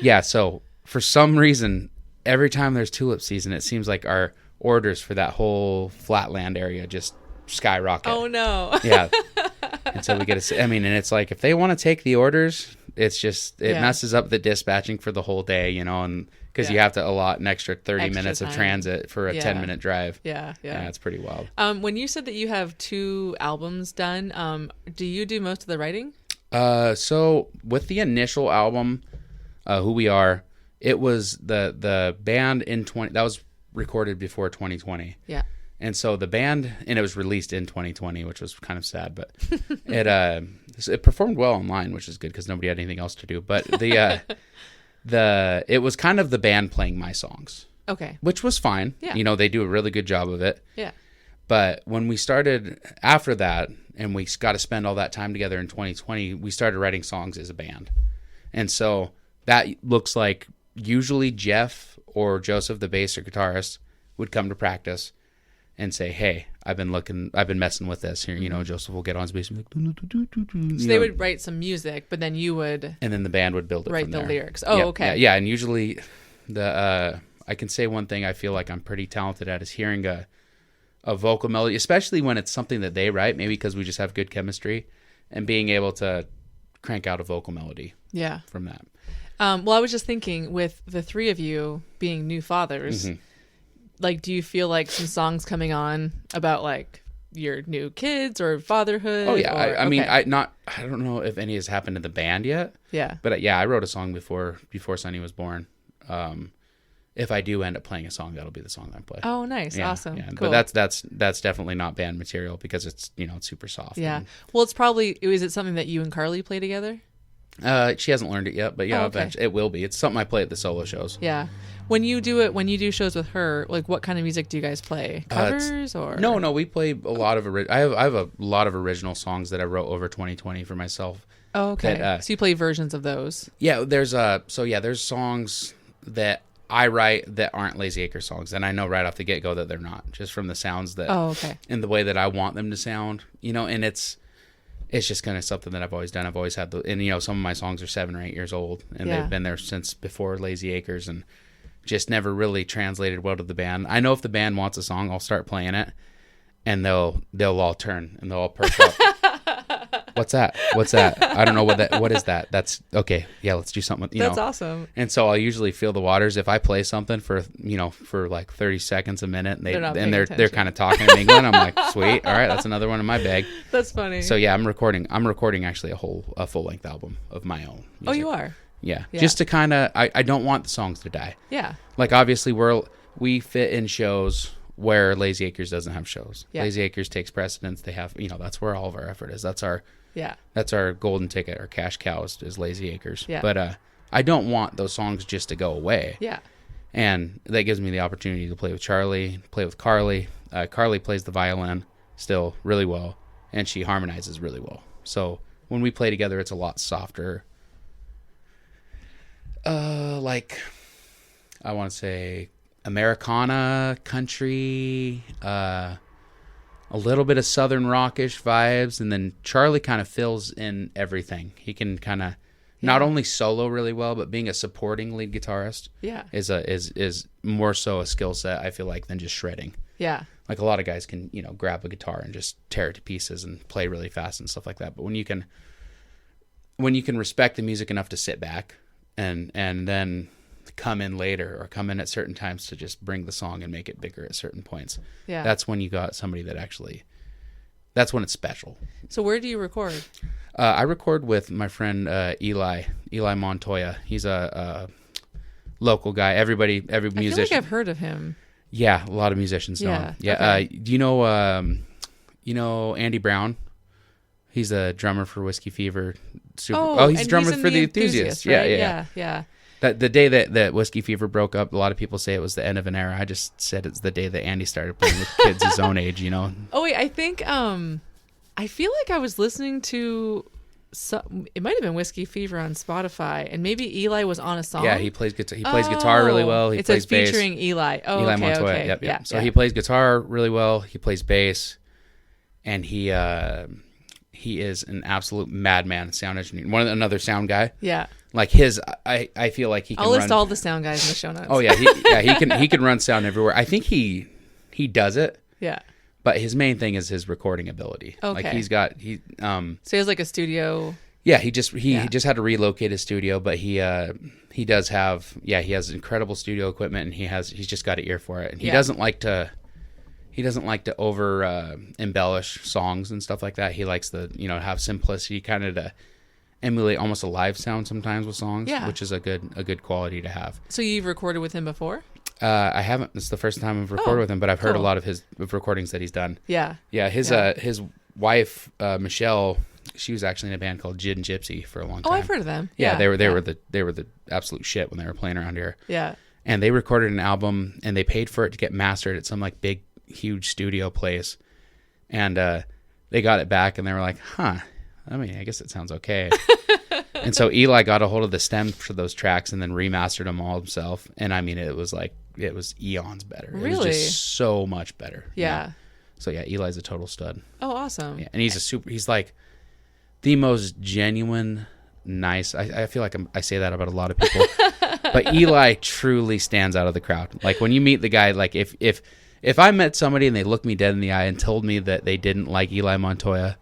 yeah, so for some reason, every time there's tulip season, it seems like our orders for that whole flatland area just skyrocket. Oh no. Yeah. And so we get and it's like if they want to take the orders, It's just, it messes up the dispatching for the whole day, you know, and because you have to allot an extra 30 minutes of transit for a 10-minute drive. Yeah. It's pretty wild. When you said that you have 2 albums done, do you do most of the writing? So with the initial album, Who We Are, it was the band that was recorded before 2020. Yeah. And so the band, and it was released in 2020, which was kind of sad, but it performed well online, which is good because nobody had anything else to do. But it was kind of the band playing my songs. Okay. Which was fine. Yeah. You know, they do a really good job of it. Yeah. But when we started after that, and we got to spend all that time together in 2020, we started writing songs as a band. And so that looks like usually Jeff or Joseph, the bass or guitarist, would come to practice and say, hey, I've been messing with this here. You know, Joseph will get on his bass and be like, so they would write some music, but then you would... And then the band would build it write from the there. lyrics. Oh, yeah, okay. Yeah, and usually I can say one thing I feel like I'm pretty talented at is hearing a vocal melody, especially when it's something that they write, maybe because we just have good chemistry, and being able to crank out a vocal melody from that. Well, I was just thinking, with the 3 of you being new fathers, like, do you feel like some songs coming on about like your new kids or fatherhood? Oh yeah, I mean, I don't know if any has happened to the band yet. Yeah, but I wrote a song before Sonny was born. If I do end up playing a song, that'll be the song I play. Oh, nice, awesome, cool. But that's definitely not band material because it's it's super soft. Yeah, well, it's probably, is it something that you and Carly play together? She hasn't learned it yet, but eventually it will be. It's something I play at the solo shows. Yeah. When you do shows with her, like, what kind of music do you guys play? Covers or? No, we play a lot of I have a lot of original songs that I wrote over 2020 for myself. Oh, okay. So you play versions of those? Yeah, there's songs that I write that aren't Lazy Acre songs, and I know right off the get go that they're not, just from the sounds that and the way that I want them to sound, you know, and it's just kind of something that I've always done. I've always had some of my songs are 7 or 8 years old, and they've been there since before Lazy Acres, and just never really translated well to the band. I know if the band wants a song, I'll start playing it, and they'll all turn and they'll all perk up. What's that? I don't know what is that? That's okay. Yeah, let's do something. That's awesome. And so I'll usually feel the waters if I play something for like 30 seconds, a minute, and they're kind of talking and mingling. I'm like, sweet, all right, that's another one in my bag. That's funny. So yeah, I'm recording actually a full length album of my own music. Oh, you are? Yeah. Just to kind of, I don't want the songs to die. Yeah. Like, obviously we fit in shows where Lazy Acres doesn't have shows. Yeah. Lazy Acres takes precedence. They have, that's where all of our effort is. That's our golden ticket, our cash cow is Lazy Acres. Yeah. But I don't want those songs just to go away. Yeah. And that gives me the opportunity to play with Charlie, play with Carly. Carly plays the violin still really well, and she harmonizes really well. So when we play together, it's a lot softer. Like, I want to say Americana, country, a little bit of Southern rockish vibes, and then Charlie kind of fills in everything. He can kind of not only solo really well, but being a supporting lead guitarist is more so a skill set, I feel like, than just shredding. Yeah. Like, a lot of guys can, grab a guitar and just tear it to pieces and play really fast and stuff like that. But when you can respect the music enough to sit back and then come in later or come in at certain times to just bring the song and make it bigger at certain points. Yeah. That's when you got somebody that's when it's special. So where do you record? I record with my friend Eli Montoya. He's a local guy. Every musician. I feel like I've heard of him. Yeah, a lot of musicians know him. Yeah. Okay. Do you know Andy Brown? He's a drummer for Whiskey Fever. He's a drummer for the Enthusiasts. Right? Yeah. The day that Whiskey Fever broke up, a lot of people say it was the end of an era. I just said it's the day that Andy started playing with kids his own age, Oh, wait, I think, I feel like I was listening to, it might have been Whiskey Fever on Spotify, and maybe Eli was on a song. Yeah, he plays guitar. He plays guitar really well. He plays bass. Featuring Eli. Oh, Eli okay, Montoya. Okay. Yep. Yeah. So he plays guitar really well. He plays bass, and he is an absolute madman sound engineer. Another sound guy. Yeah. Like I feel like he can. I'll list all the sound guys in the show notes. Oh yeah, he can run sound everywhere. I think he does it. Yeah. But his main thing is his recording ability. Okay. Like so he has like a studio. Yeah, he just had to relocate his studio, but he does have he has incredible studio equipment, and he's just got an ear for it, and he doesn't like to over embellish songs and stuff like that. He likes to have simplicity, kind of to emulate almost a live sound sometimes with songs, which is a good quality to have. So you've recorded with him before? I haven't. It's the first time I've recorded with him, but I've heard a lot of his recordings that he's done. Yeah. Yeah. His wife Michelle, she was actually in a band called Jid and Gypsy for a long time. Oh, I've heard of them. Yeah, they were the absolute shit when they were playing around here. Yeah. And they recorded an album, and they paid for it to get mastered at some like big, huge studio place. And they got it back, and they were like, "Huh, I mean, I guess it sounds okay." And so Eli got a hold of the stems for those tracks and then remastered them all himself. And I mean, it was eons better. Really? It was just so much better. Yeah. So yeah, Eli's a total stud. Oh, awesome. Yeah, and he's like the most genuine, nice. I feel like I say that about a lot of people, but Eli truly stands out of the crowd. Like when you meet the guy, like if I met somebody and they looked me dead in the eye and told me that they didn't like Eli Montoya,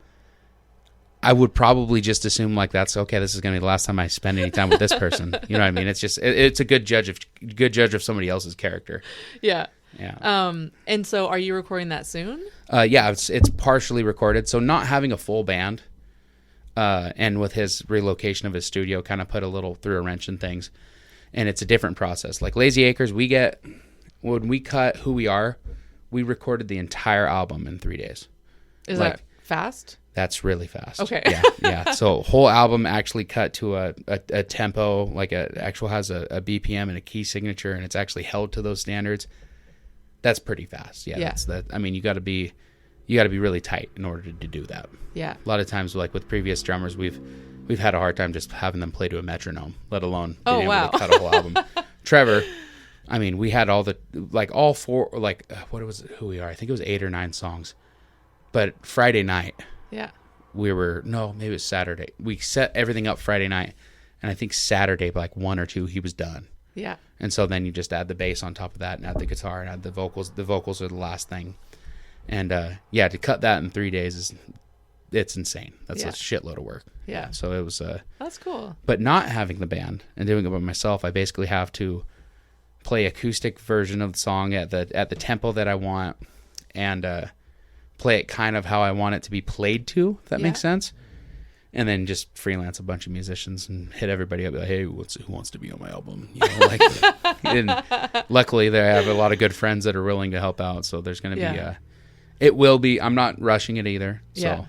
I would probably just assume like that's okay. This is going to be the last time I spend any time with this person. You know what I mean? It's just it's a good judge of somebody else's character. Yeah. Yeah. And so are you recording that soon? Yeah, it's partially recorded. So not having a full band, and with his relocation of his studio, kind of threw a wrench in things, and it's a different process. Like Lazy Acres, when we cut Who We Are, we recorded the entire album in 3 days. Is that fast? That's really fast. Okay. Yeah. So whole album actually cut to a tempo, like actual has a BPM and a key signature, and it's actually held to those standards. That's pretty fast. Yeah. That's that. I mean, you got to be really tight in order to do that. Yeah. A lot of times, like with previous drummers, we've had a hard time just having them play to a metronome, let alone being able to cut a whole album. Trevor, I mean, we had all four, what was it, Who We Are? I think it was 8 or 9 songs, but Friday night. Yeah. Maybe it was Saturday. We set everything up Friday night, and I think Saturday, like 1 or 2, he was done. Yeah. And so then you just add the bass on top of that and add the guitar and add the vocals. The vocals are the last thing. And to cut that in 3 days it's insane. That's a shitload of work. Yeah. So it was that's cool. But not having the band and doing it by myself, I basically have to play acoustic version of the song at the tempo that I want, and play it kind of how I want it to be played to, if that makes sense. And then just freelance a bunch of musicians and hit everybody up like, hey, who wants to be on my album? And luckily I have a lot of good friends that are willing to help out. So there's going to be, it will be, I'm not rushing it either. So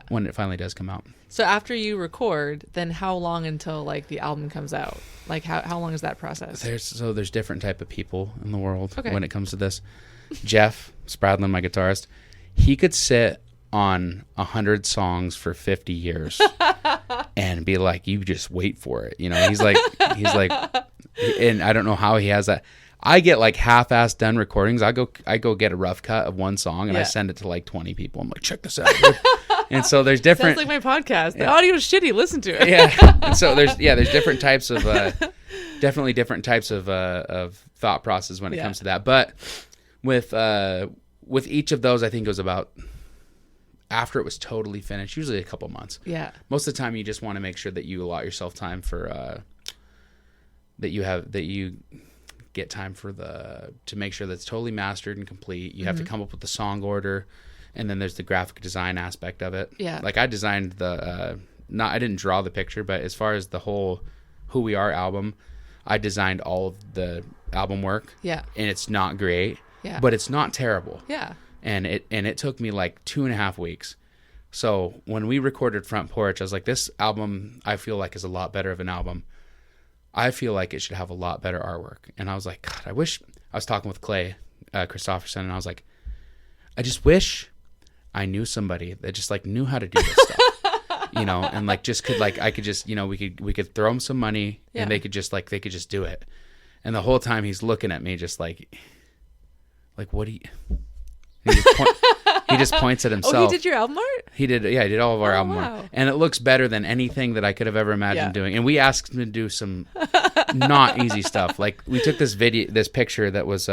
when it finally does come out. So after you record, then how long until like the album comes out? Like how long is that process? There's different type of people in the world when it comes to this. Jeff Spradlin, my guitarist, he could sit on 100 songs for 50 years and be like, you just wait for it. He's like, and I don't know how he has that. I get like half-assed done recordings. I go get a rough cut of one song and I send it to like 20 people. I'm like, check this out, dude. And so there's different. Sounds like my podcast. The audio's shitty. Listen to it. Yeah. And so there's different types of, definitely different types of thought process when it comes to that. But with each of those, I think it was about, after it was totally finished, usually a couple months. Yeah. Most of the time, you just want to make sure that you allot yourself time for that you get time for to make sure that's totally mastered and complete. You have to come up with the song order, and then there's the graphic design aspect of it. Yeah. Like I designed I didn't draw the picture, but as far as the whole Who We Are album, I designed all of the album work. Yeah. And it's not great. Yeah. But it's not terrible. Yeah. And it took me like 2.5 weeks. So when we recorded Front Porch, I was like, this album I feel like is a lot better of an album. I feel like it should have a lot better artwork. And I was like, God, I wish. I was talking with Clay Christopherson, and I was like, I just wish I knew somebody that just like knew how to do this stuff. And like just could like I could just we could throw them some money and they could just do it. And the whole time he's looking at me just like what do you? He just points at himself. Oh, he did your album art? He did. Yeah, he did all of our album art, and it looks better than anything that I could have ever imagined doing. And we asked him to do some not easy stuff. Like we took this picture that was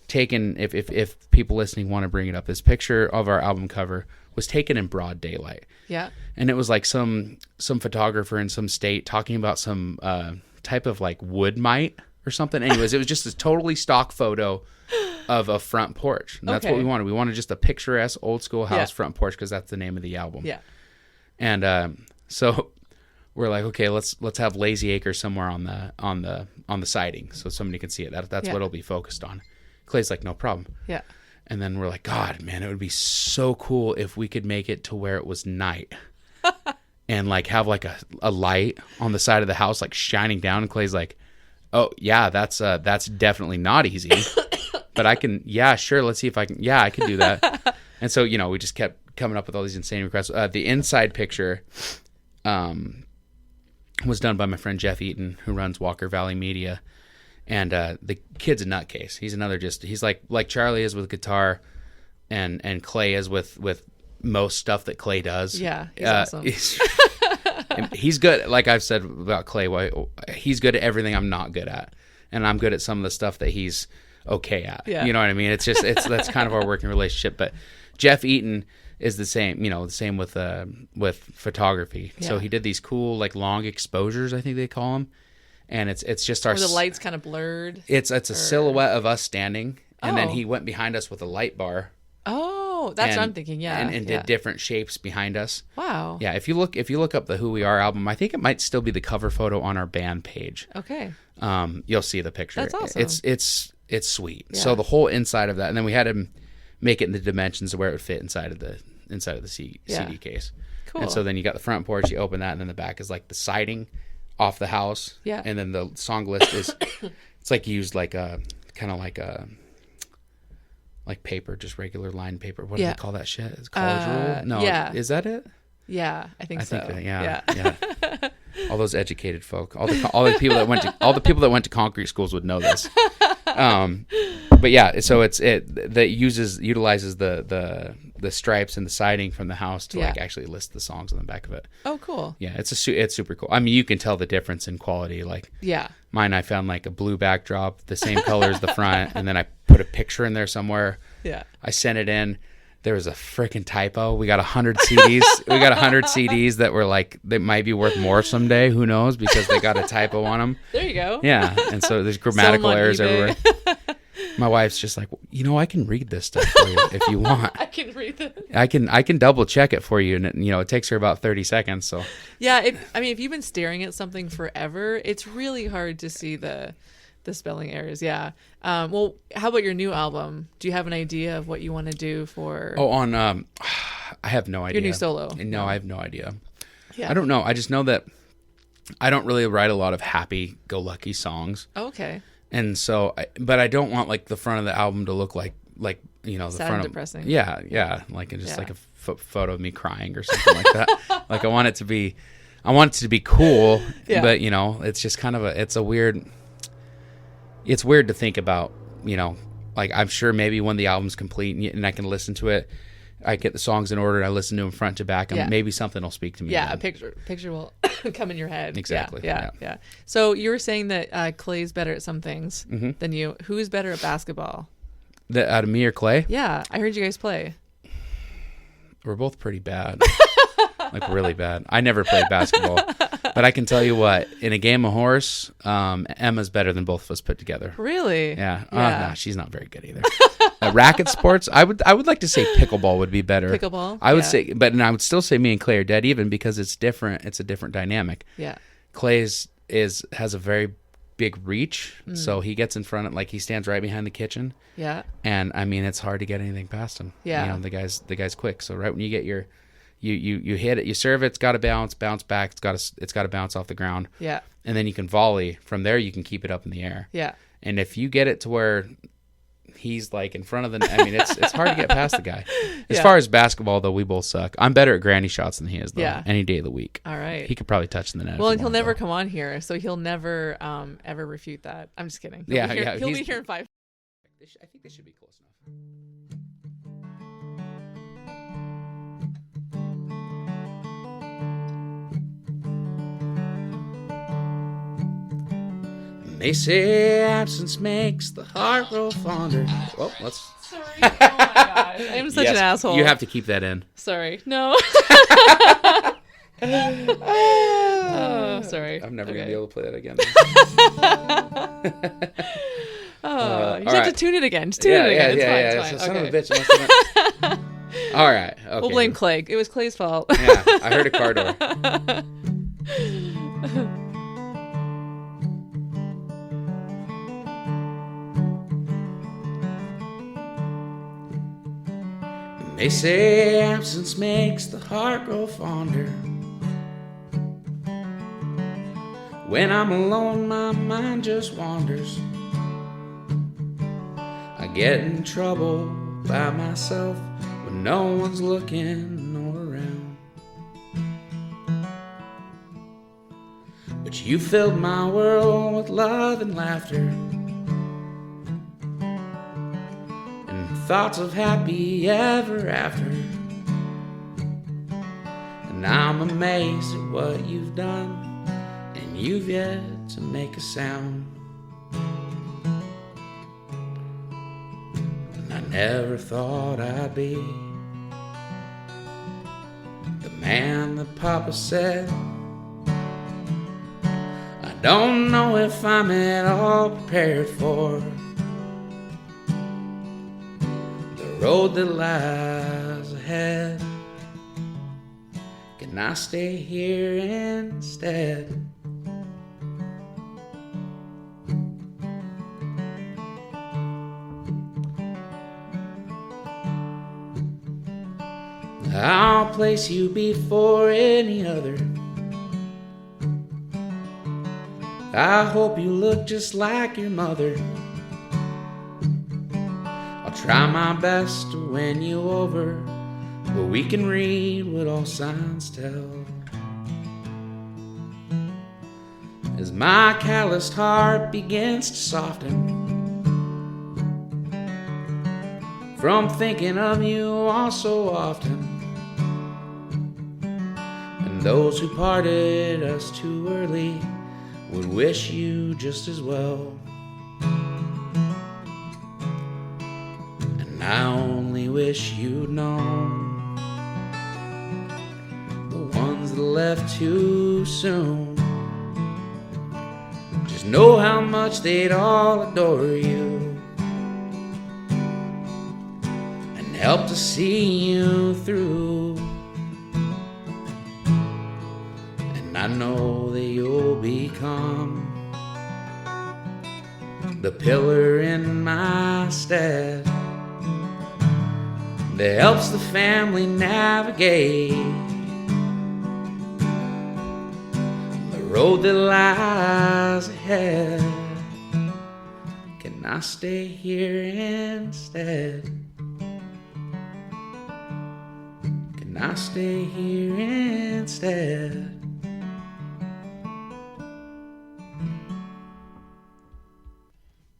taken. If people listening want to bring it up, this picture of our album cover was taken in broad daylight. Yeah. And it was like some photographer in some state talking about some type of like wood mite or something. Anyways, it was just a totally stock photo of a front porch. And that's what we wanted. We wanted just a picturesque old school house front porch, because that's the name of the album. Yeah. And so we're like, okay, let's have Lazy Acre somewhere on the siding so somebody can see it. That's what it'll be focused on. Clay's like, no problem. Yeah. And then we're like, God, man, it would be so cool if we could make it to where it was night and like have like a light on the side of the house, like shining down. And Clay's like, oh yeah, that's definitely not easy, but I can, sure. Let's see if I can. Yeah, I can do that. And so, we just kept coming up with all these insane requests. The inside picture, was done by my friend Jeff Eaton, who runs Walker Valley Media. And the kid's a nutcase. He's another he's like Charlie is with guitar, and Clay is with most stuff that Clay does. Yeah, he's awesome. He's good. Like I've said about Clay, he's good at everything I'm not good at, and I'm good at some of the stuff that he's okay at. Yeah. You know what I mean? That's kind of our working relationship. But Jeff Eaton is the same. The same with photography. Yeah. So he did these cool like long exposures, I think they call them. And it's just our... Where the light's kind of blurred? It's a silhouette of us standing, and then he went behind us with a light bar. Oh, that's what I'm thinking, yeah. And did different shapes behind us. Wow. Yeah, if you look up the Who We Are album, I think it might still be the cover photo on our band page. Okay. You'll see the picture. That's awesome. It's sweet. Yeah. So the whole inside of that, and then we had him make it in the dimensions of where it would fit inside of the CD case. Cool. And so then you got the front porch, you open that, and then the back is like the siding off the house. Yeah. And then the song list is it's like used like a kind of like a like paper, just regular lined paper. What do they call that shit? It's college rule? No. Yeah. Is that it? Yeah, I think so. Yeah. All those educated folk, all the people that went to concrete schools would know this. But yeah, so utilizes the stripes and the siding from the house to like actually list the songs on the back of it. Oh, cool. Yeah, it's super cool. I mean, you can tell the difference in quality. Like mine, I found like a blue backdrop, the same color as the front, and then I put a picture in there somewhere. Yeah. I sent it in. There was a freaking typo. We got 100 CDs. We got 100 CDs that were like, they might be worth more someday. Who knows? Because they got a typo on them. There you go. Yeah. And so there's grammatical errors everywhere. My wife's just like, I can read this stuff for you if you want. I can read this. I can double check it for you. And it takes her about 30 seconds. So yeah. If you've been staring at something forever, it's really hard to see the spelling errors. Yeah. Well, how about your new album? Do you have an idea of what you want to do for? Oh, I have no idea. Your new solo. No, I have no idea. Yeah. I don't know. I just know that I don't really write a lot of happy-go-lucky songs. Oh, okay. And so, but I don't want like the front of the album to look like the sad front and of depressing. Yeah, like just like a photo of me crying or something like that. Like I want it to be cool, but it's just kind of it's weird to think about, like I'm sure maybe when the album's complete and I can listen to it, I get the songs in order and I listen to them front to back, and maybe something will speak to me. Yeah, again. a picture will come in your head. Exactly. Yeah. So you were saying that Clay's better at some things than you. Who's better at basketball? Out of me or Clay? Yeah, I heard you guys play. We're both pretty bad. Like really bad. I never played basketball, but I can tell you what, in a game of horse, Emma's better than both of us put together. Really? Yeah. No, she's not very good either. Racket sports, I would like to say pickleball would be better. Pickleball? I would say, and I would still say me and Clay are dead even because it's different. It's a different dynamic. Yeah. Clay's has a very big reach, so he gets in front of, like he stands right behind the kitchen. Yeah. And I mean, it's hard to get anything past him. Yeah. The guy's quick. So right when you get you hit it, you serve it, it's got to bounce back, it's got to bounce off the ground. Yeah. And then you can volley from there. You can keep it up in the air. Yeah. And if you get it to where he's like in front of it's hard to get past the guy. As far as basketball though, we both suck. I'm better at granny shots than he is though. Yeah. Any day of the week. All right. He could probably touch the net. Well, and he'll never come on here, so he'll never ever refute that. I'm just kidding. He'll be here in 5. I think they should be close enough. They say absence makes the heart grow fonder. Well, let's. Sorry. Oh my gosh. I'm such an asshole. You have to keep that in. sorry. No. Oh, sorry. I'm never going to be able to play that again. You just have to tune it again. Just tune it again. It's fine. Son of a bitch. All right. Okay. We'll blame Clay. It was Clay's fault. Yeah, I heard a car door. They say absence makes the heart grow fonder. When I'm alone, my mind just wanders. I get in trouble by myself when no one's looking or around. But you filled my world with love and laughter, and thoughts of happy ever after. And I'm amazed at what you've done, and you've yet to make a sound. And I never thought I'd be the man that Papa said. I don't know if I'm at all prepared for the road that lies ahead. Can I stay here instead? I'll place you before any other. I hope you look just like your mother. I'll try my best to win you over, but we can read what all signs tell. As my calloused heart begins to soften from thinking of you all so often, and those who parted us too early would wish you just as well. And I only wish you'd known the ones that left too soon. Just know how much they'd all adore you and help to see you through. And I know that you'll become the pillar in my stead that helps the family navigate the road that lies ahead. Can I stay here instead? Can I stay here instead?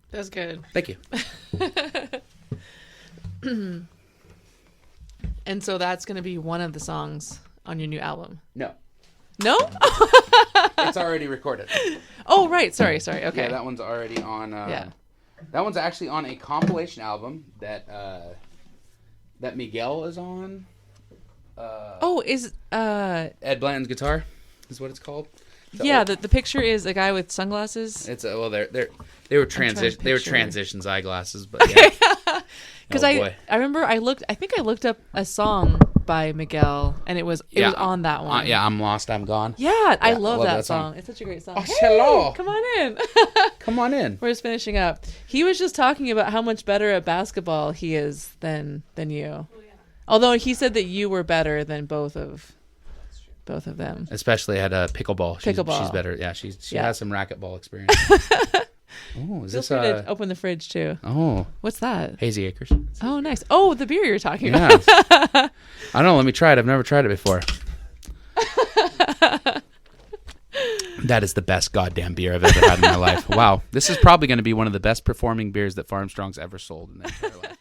That's good. Thank you. And so that's going to be one of the songs on your new album. No. No? It's already recorded. Oh, right. Sorry. Okay. Yeah, that one's already on. That one's actually on a compilation album that that Miguel is on. Is Ed Blanton's Guitar is what it's called. The picture is a guy with sunglasses. It's they were transitions eyeglasses, but yeah. Because I remember I think I looked up a song by Miguel, and it was on that one. I'm Lost, I'm Gone. Yeah, I love that song. It's such a great song. Oh, hello. Come on in. Come on in. We're just finishing up. He was just talking about how much better at basketball he is than you. Oh, yeah. Although he said that you were better than both of them. Especially at pickleball. She's better. Yeah, she has some racquetball experience. Oh, is this to open the fridge too? Oh, what's that? Hazy Acres. Oh, nice. Oh, the beer you're talking about. I don't know. Let me try it. I've never tried it before. That is the best goddamn beer I've ever had in my life. Wow, this is probably going to be one of the best performing beers that Farmstrong's ever sold in their entire life.